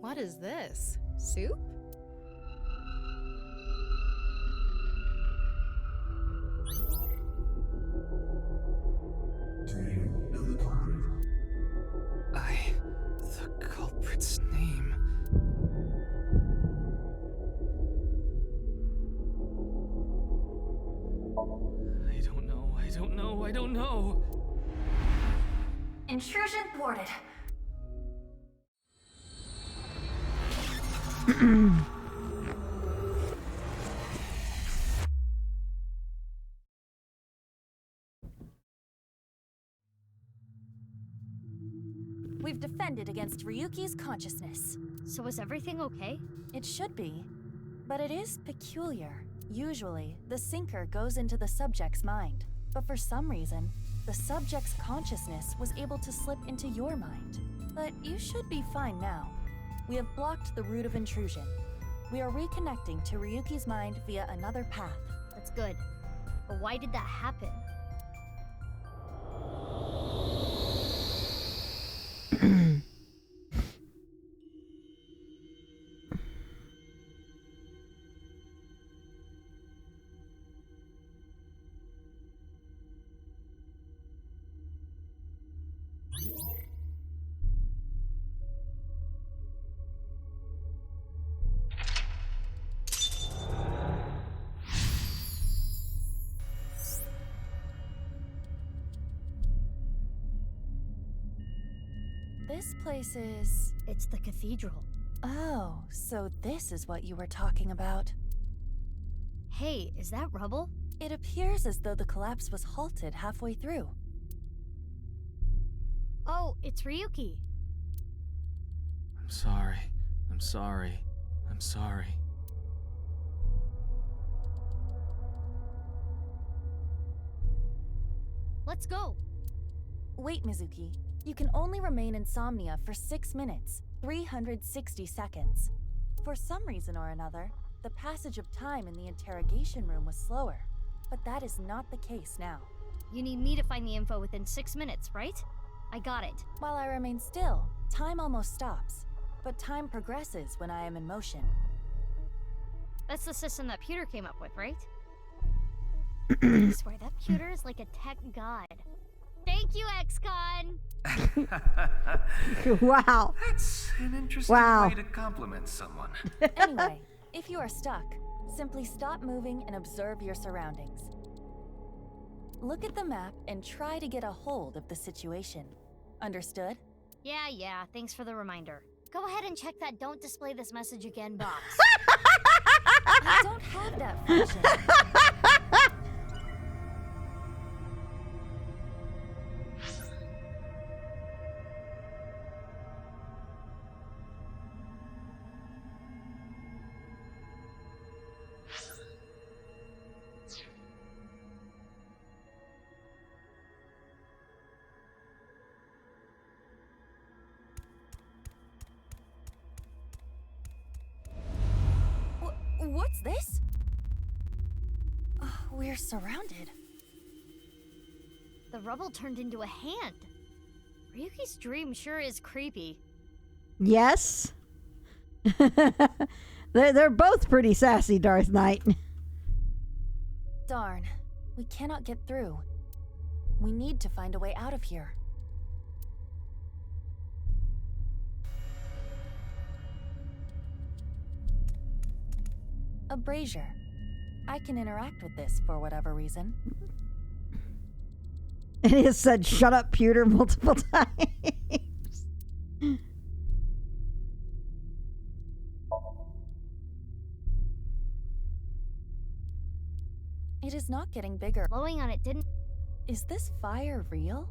S3: What is this? Soup?
S6: Do you know the culprit?
S2: The culprit's name.
S14: I don't know.
S3: Intrusion thwarted. We've defended against Ryuki's consciousness.
S9: So is everything okay?
S3: It should be, but it is peculiar. Usually, the sinker goes into the subject's mind, but for some reason, the subject's consciousness was able to slip into your mind. But you should be fine now. We have blocked the route of intrusion. We are reconnecting to Ryuki's mind via another path.
S9: That's good. But why did that happen?
S3: This place is...
S9: It's the cathedral.
S3: Oh, so this is what you were talking about.
S9: Hey, is that rubble?
S3: It appears as though the collapse was halted halfway through.
S9: Oh, it's Ryuki.
S2: I'm sorry. I'm sorry. I'm sorry.
S9: Let's go.
S3: Wait, Mizuki. You can only remain insomnia for 6 minutes, 360 seconds. For some reason or another, the passage of time in the interrogation room was slower, but that is not the case now.
S9: You need me to find the info within 6 minutes, right? I got it.
S3: While I remain still, time almost stops, but time progresses when I am in motion.
S9: That's the system that Pewter came up with, right? I swear, that Pewter is like a tech god. Thank you, ex-con!
S1: Wow.
S18: That's an interesting way to compliment someone.
S3: Anyway, if you are stuck, simply stop moving and observe your surroundings. Look at the map and try to get a hold of the situation. Understood?
S9: Yeah, thanks for the reminder. Go ahead and check that "Don't display this message again" box.
S3: I don't have that function.
S19: this? We're surrounded.
S9: The rubble turned into a hand. Ryuki's dream sure is creepy.
S1: Yes. They're both pretty sassy, Darth Knight.
S19: Darn. We cannot get through. We need to find a way out of here. A brazier. I can interact with this for whatever reason.
S1: It has said "shut up, pewter" multiple times.
S19: It is not getting bigger.
S9: Blowing on it didn't.
S19: Is this fire real?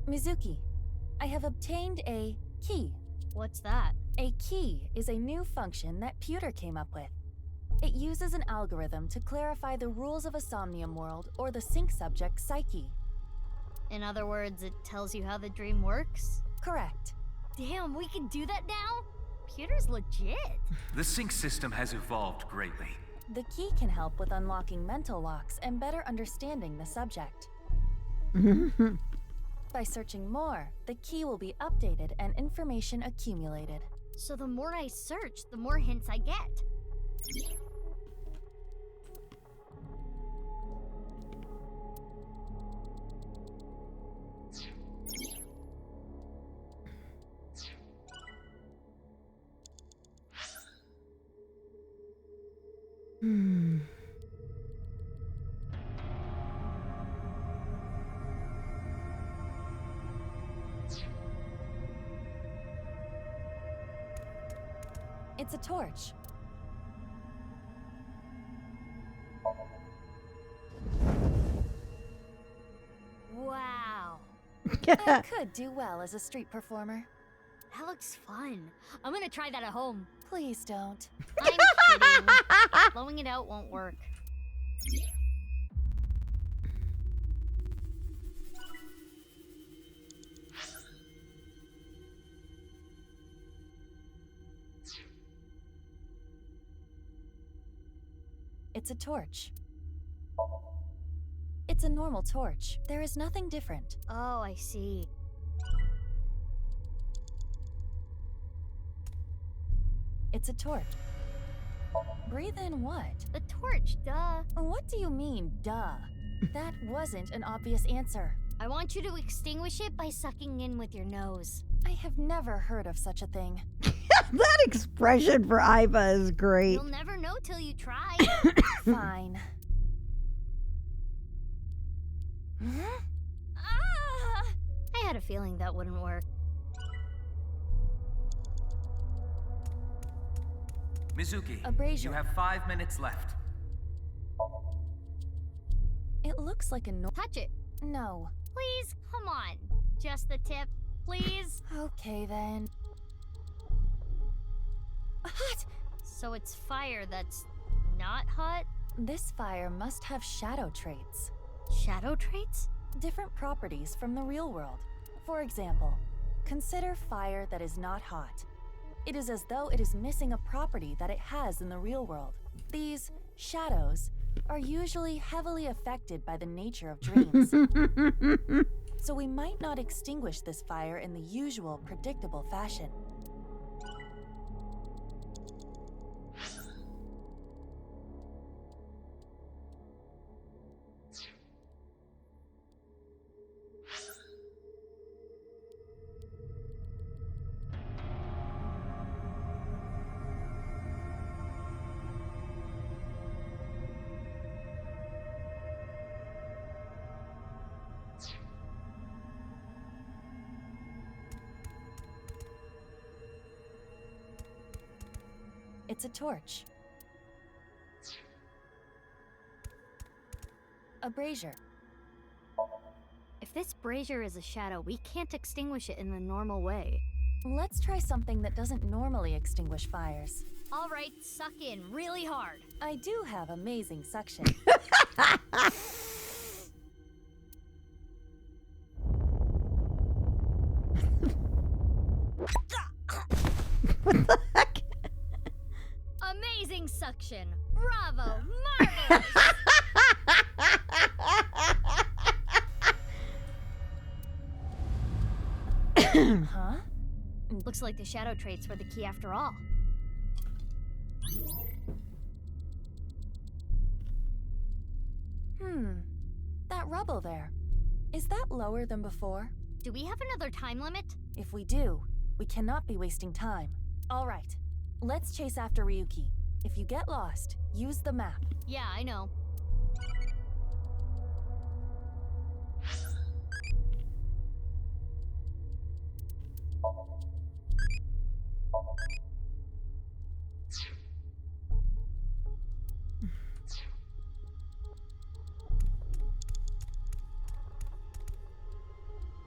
S19: Mizuki, I have obtained a key.
S9: What's that?
S19: A key is a new function that Pewter came up with. It uses an algorithm to clarify the rules of a Somnium world or the sync subject's psyche.
S9: In other words, it tells you how the dream works?
S19: Correct.
S9: Damn, we can do that now? Pewter's legit.
S18: The sync system has evolved greatly.
S19: The key can help with unlocking mental locks and better understanding the subject. By searching more, the key will be updated and information accumulated.
S9: So the more I search, the more hints I get.
S19: It's a torch.
S9: Wow.
S19: I could do well as a street performer.
S9: That looks fun. I'm gonna try that at home.
S19: Please don't.
S9: I'm kidding. Blowing it out won't work.
S19: It's a torch. It's a normal torch. There is nothing different.
S9: Oh, I see.
S19: It's a torch. Breathe in what?
S9: The torch, duh.
S19: What do you mean, duh? That wasn't an obvious answer.
S9: I want you to extinguish it by sucking in with your nose.
S19: I have never heard of such a thing.
S1: That expression for Iva is great.
S9: You'll never know till you try.
S19: Fine.
S9: I had a feeling that wouldn't work.
S18: Mizuki,
S19: A brazier.
S18: you have 5 minutes left.
S19: It looks like a
S9: Touch it.
S19: No.
S9: Please, come on. Just the tip, please.
S19: Okay then. Hot!
S9: So it's fire that's not hot?
S19: This fire must have shadow traits.
S9: Shadow traits?
S19: Different properties from the real world. For example, consider fire that is not hot. It is as though it is missing a property that it has in the real world. These shadows are usually heavily affected by the nature of dreams. So we might not extinguish this fire in the usual, predictable fashion. It's a torch. A brazier.
S9: If this brazier is a shadow, we can't extinguish it in the normal way.
S19: Let's try something that doesn't normally extinguish fires.
S9: All right, suck in really hard.
S19: I do have amazing suction.
S9: Amazing suction. Bravo. Marvelous.
S19: Huh?
S9: Looks like the shadow traits were the key after all.
S19: That rubble there. Is that lower than before?
S9: Do we have another time limit?
S19: If we do, we cannot be wasting time. All right, let's chase after Ryuki. If you get lost, use the map.
S9: Yeah, I know.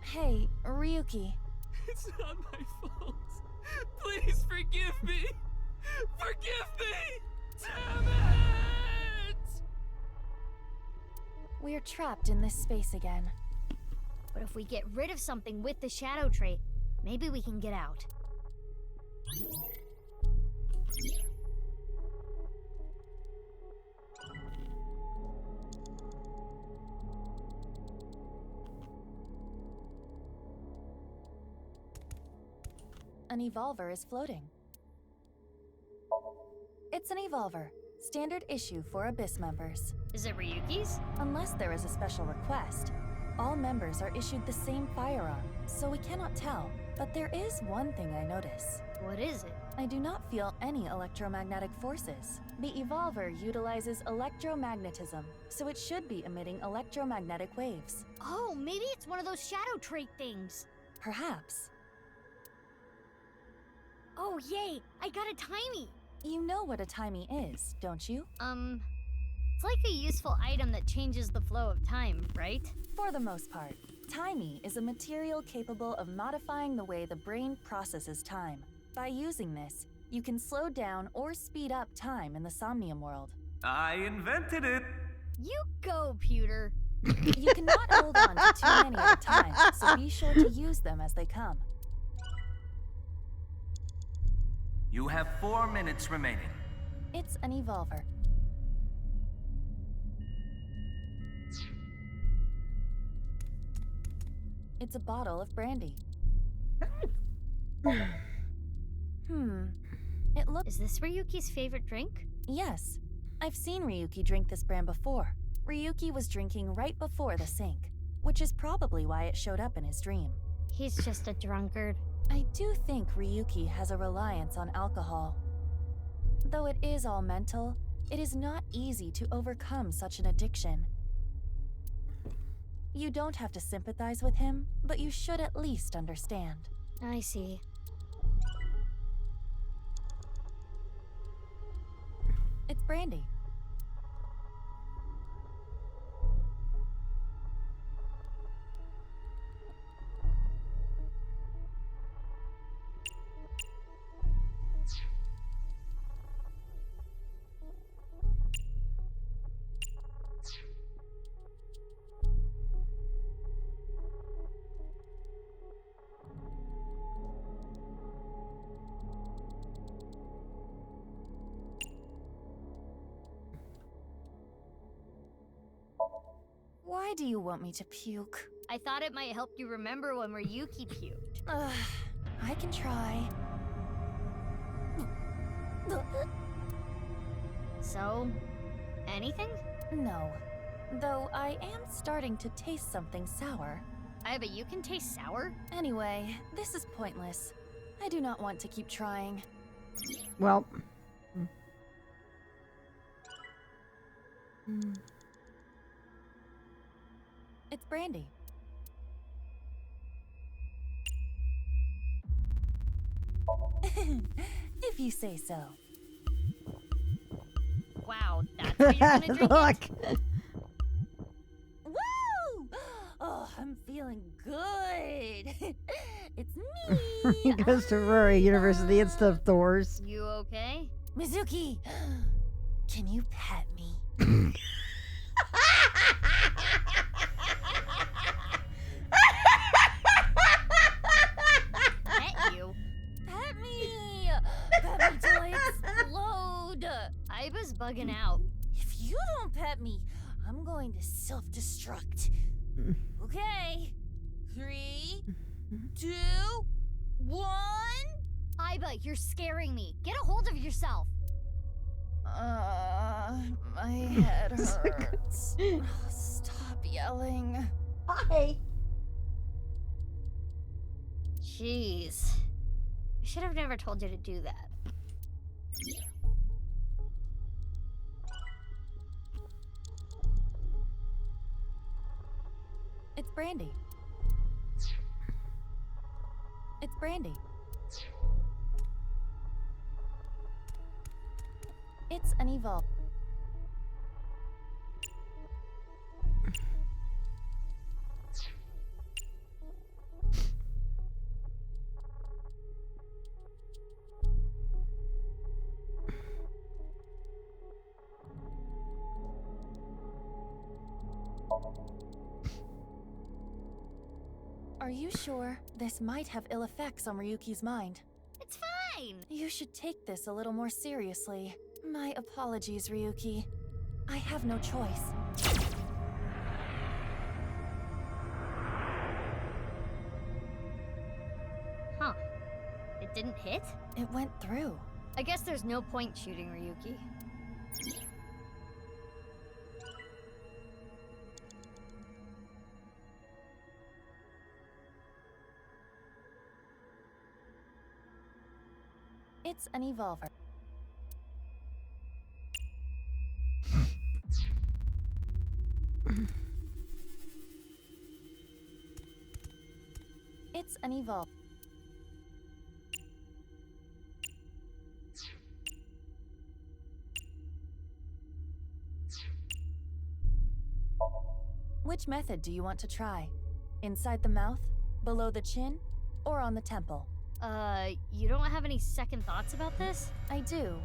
S19: Hey, Ryuki.
S14: It's not my fault. Please forgive me. Forgive me! Damn it!
S19: We're trapped in this space again.
S9: But if we get rid of something with the shadow trait, maybe we can get out.
S19: An evolver is floating. It's an evolver. Standard issue for Abyss members.
S9: Is it Ryuki's?
S19: Unless there is a special request. All members are issued the same firearm, so we cannot tell. But there is one thing I notice.
S9: What is it?
S19: I do not feel any electromagnetic forces. The evolver utilizes electromagnetism, so it should be emitting electromagnetic waves.
S9: Oh, maybe it's one of those shadow trait things.
S19: Perhaps.
S9: Oh, yay! I got a timey!
S19: You know what a timey is, don't you?
S9: It's like a useful item that changes the flow of time, right?
S19: For the most part. Timey is a material capable of modifying the way the brain processes time. By using this, you can slow down or speed up time in the Somnium world.
S18: I invented it!
S9: You go, Pewter!
S19: You cannot hold on to too many at a time, so be sure to use them as they come.
S18: You have 4 minutes remaining.
S19: It's an evolver. It's a bottle of brandy. It looks...
S9: Is this Ryuki's favorite drink?
S19: Yes. I've seen Ryuki drink this brand before. Ryuki was drinking right before the sink, which is probably why it showed up in his dream.
S9: He's just a drunkard.
S19: I do think Ryuki has a reliance on alcohol. Though it is all mental, it is not easy to overcome such an addiction. You don't have to sympathize with him, but you should at least understand.
S9: I see.
S19: It's brandy. Why do you want me to puke?
S9: I thought it might help you remember when Ryuki puked.
S19: I can try.
S9: So, anything?
S19: No. Though I am starting to taste something sour.
S9: But you can taste sour?
S19: Anyway, this is pointless. I do not want to keep trying.
S1: Well.
S19: It's brandy. If you say so.
S9: Wow, that's how you're gonna drink it?
S19: Woo! Oh, I'm feeling good. It's me.
S1: He goes to Rory University instead of Thor's.
S9: You okay?
S19: Mizuki, can you pet me?
S9: Pet you?
S19: Pet me!
S9: Aiba's bugging out.
S19: If you don't pet me, I'm going to self-destruct. Okay. 3, 2, 1.
S9: Aiba, you're scaring me. Get a hold of yourself.
S19: My head hurts. Stop yelling.
S1: Hi.
S9: Jeez. I should have never told you to do that.
S19: It's Brandy. It's Brandy. It's an evolve. Are you sure? This might have ill effects on Ryuki's mind.
S9: It's fine!
S19: You should take this a little more seriously. My apologies, Ryuki. I have no choice.
S9: Huh. It didn't hit?
S19: It went through.
S9: I guess there's no point shooting Ryuki.
S19: It's an evolver. It's an evolve. Which method do you want to try? Inside the mouth, below the chin, or on the temple?
S9: You don't have any second thoughts about this?
S19: I do.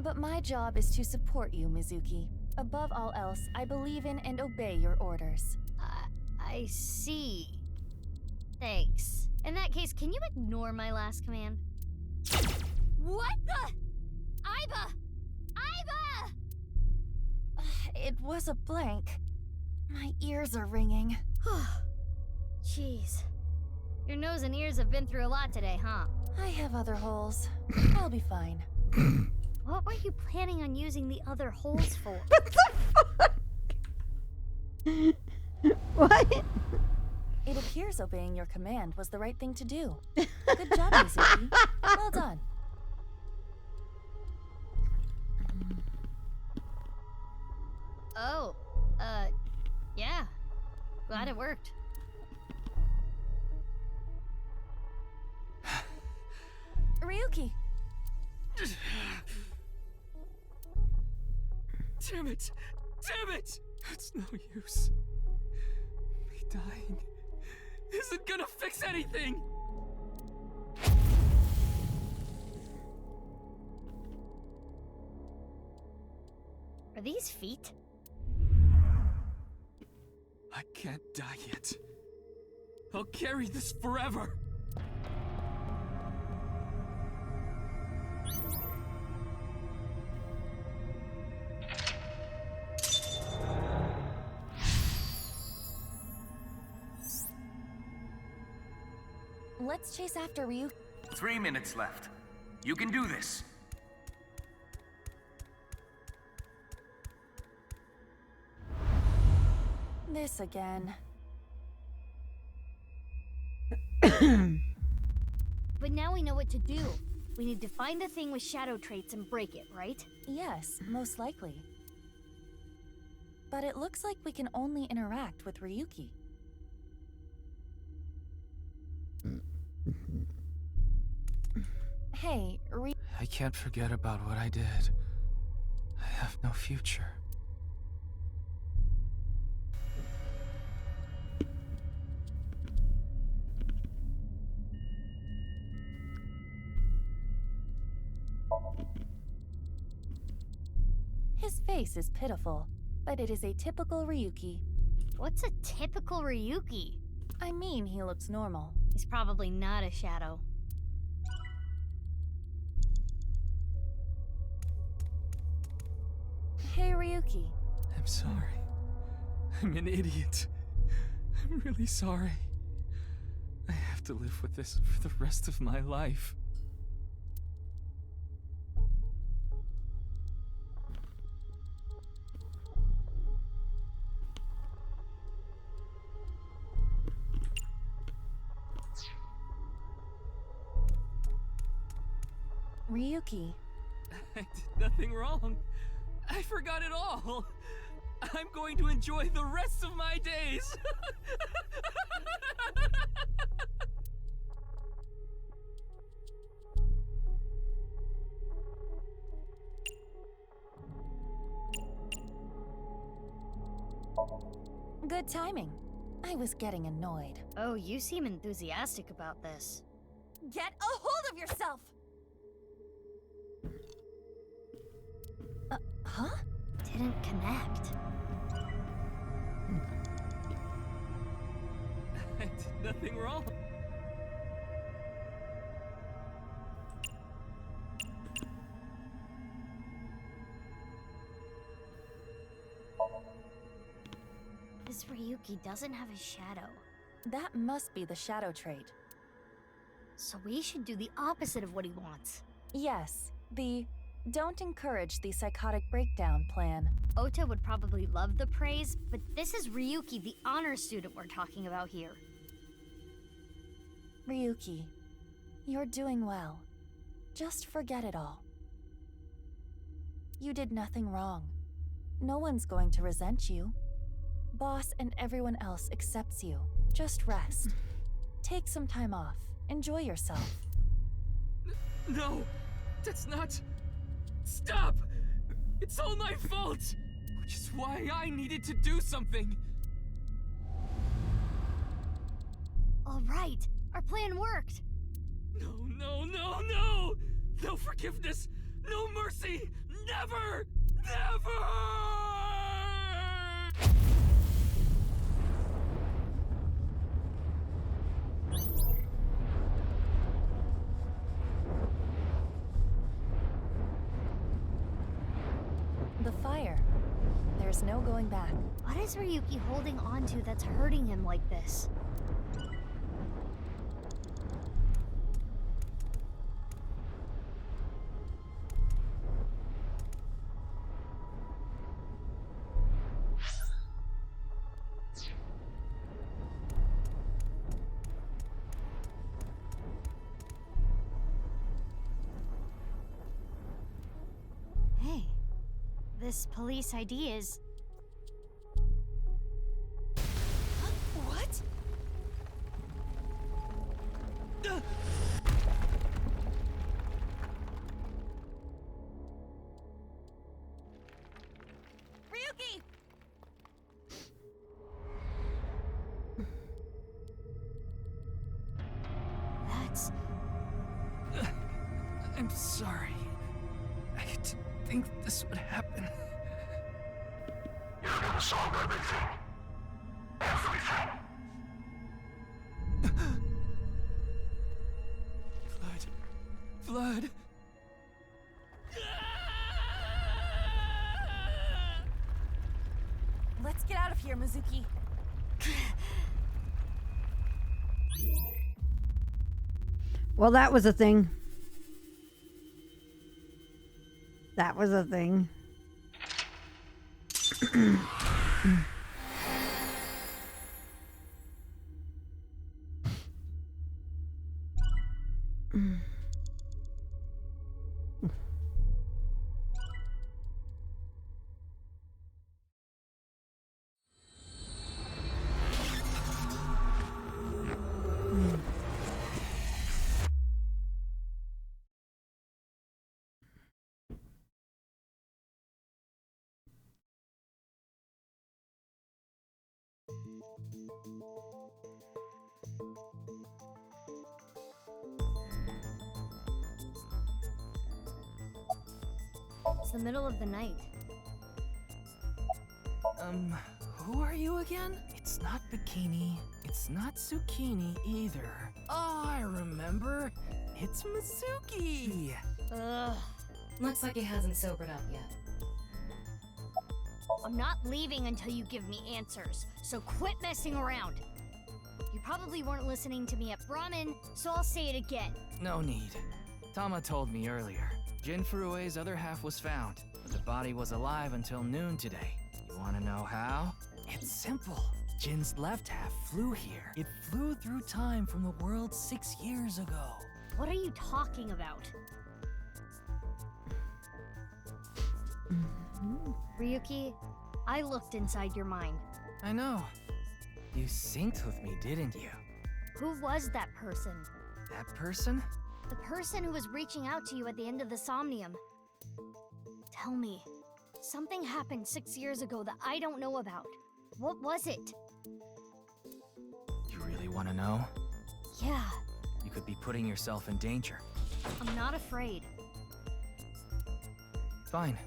S19: But my job is to support you, Mizuki. Above all else, I believe in and obey your orders.
S9: I see. Thanks. In that case, can you ignore my last command? What the? Aiba! Aiba!
S19: It was a blank. My ears are ringing.
S9: Jeez. Your nose and ears have been through a lot today, huh?
S19: I have other holes. I'll be fine.
S9: What were you planning on using the other holes for?
S1: What the fuck? What?
S19: It appears obeying your command was the right thing to do. Good job, Mizuki. Well done.
S9: Oh, yeah. Glad it worked.
S19: Ryuki!
S15: Damn it! Damn it! It's no use. Me dying isn't gonna fix anything!
S9: Are these feet?
S15: I can't die yet. I'll carry this forever!
S19: Let's chase after Ryu.
S18: 3 minutes left. You can do this.
S19: This again.
S9: But now we know what to do. We need to find the thing with shadow traits and break it, right?
S19: Yes, most likely. But it looks like we can only interact with Ryuki. Hey,
S15: I can't forget about what I did. I have no future.
S19: His face is pitiful, but it is a typical Ryuki.
S9: What's a typical Ryuki?
S19: I mean, he looks normal.
S9: He's probably not a shadow.
S19: Ryuki.
S14: I'm sorry. I'm an idiot. I'm really sorry. I have to live with this for the rest of my life.
S19: Ryuki.
S14: I did nothing wrong. I forgot it all. I'm going to enjoy the rest of my days.
S19: Good timing. I was getting annoyed.
S9: Oh, you seem enthusiastic about this.
S19: Get a hold of yourself! Huh?
S9: Didn't connect.
S14: I did nothing wrong.
S9: This Ryuki doesn't have a shadow.
S19: That must be the shadow trait.
S9: So we should do the opposite of what he wants.
S19: Yes, the don't encourage the psychotic breakdown plan.
S9: Ota would probably love the praise, but this is Ryuki, the honor student we're talking about here.
S19: Ryuki, you're doing well. Just forget it all. You did nothing wrong. No one's going to resent you. Boss and everyone else accepts you. Just rest. Take some time off. Enjoy yourself.
S14: No! That's not... Stop! It's all my fault! Which is why I needed to do something!
S9: All right, our plan worked.
S14: No, no, no, no! No forgiveness! No mercy! Never! Never!
S19: The fire. There's no going back.
S9: What is Ryuki holding on to that's hurting him like this? Hey, this police ID is...
S19: What? Ryuki!
S9: That's...
S14: I'm sorry. I didn't think this would happen.
S20: You're gonna solve everything. Everything.
S14: Blood.
S19: Let's get out of here, Mizuki.
S1: Well, that was a thing. That was a thing.
S9: It's the middle of the night.
S2: Who are you again? It's not Bikini. It's not Zucchini either. Oh, I remember. It's Mizuki.
S13: Ugh. Looks like he hasn't sobered up yet.
S9: I'm not leaving until you give me answers, so quit messing around. You probably weren't listening to me at Brahmin, so I'll say it again.
S2: No need. Tama told me earlier. Jin Furue's other half was found, but the body was alive until noon today. You wanna know how? It's simple. Jin's left half flew here. It flew through time from the world 6 years ago.
S9: What are you talking about? Ryuki, I looked inside your mind.
S2: I know. You synced with me, didn't you?
S9: Who was that person?
S2: That person?
S9: The person who was reaching out to you at the end of the Somnium. Tell me, something happened 6 years ago that I don't know about. What was it?
S2: You really want to know?
S9: Yeah.
S2: You could be putting yourself in danger.
S9: I'm not afraid.
S2: Fine.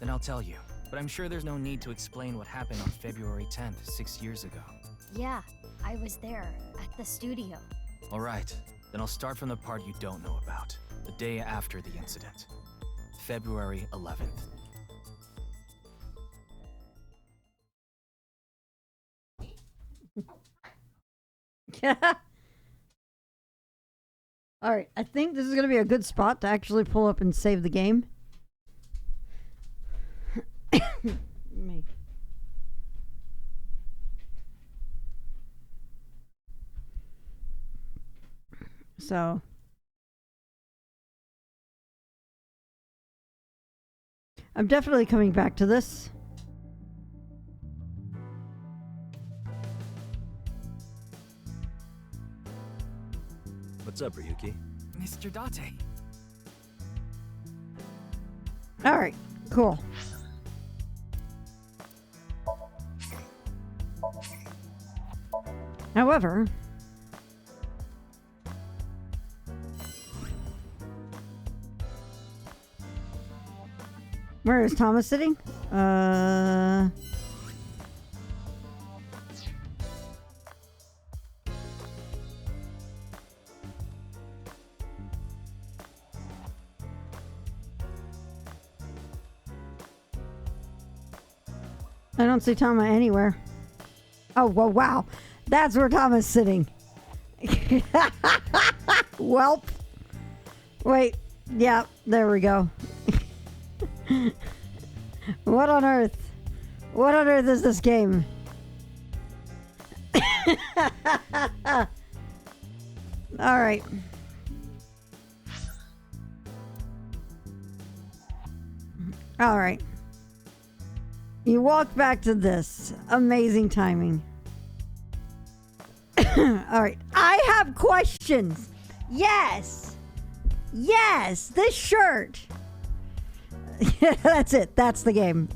S2: Then I'll tell you. But I'm sure there's no need to explain what happened on February 10th, 6 years ago.
S9: Yeah, I was there, at the studio.
S2: Alright, then I'll start from the part you don't know about. The day after the incident. February 11th.
S1: Alright, I think this is going to be a good spot to actually pull up and save the game. Me. So I'm definitely coming back to this.
S15: What's up, Ryuki?
S2: Mr. Date.
S1: All right, cool. However, where is Thomas sitting? I don't see Tama anywhere. Oh, well, wow. That's where Tama's sitting. Welp. Wait. Yeah, there we go. What on earth? What on earth is this game? All right. All right. You walk back to this. Amazing timing. All right. I have questions. Yes. Yes. This shirt. That's it. That's the game.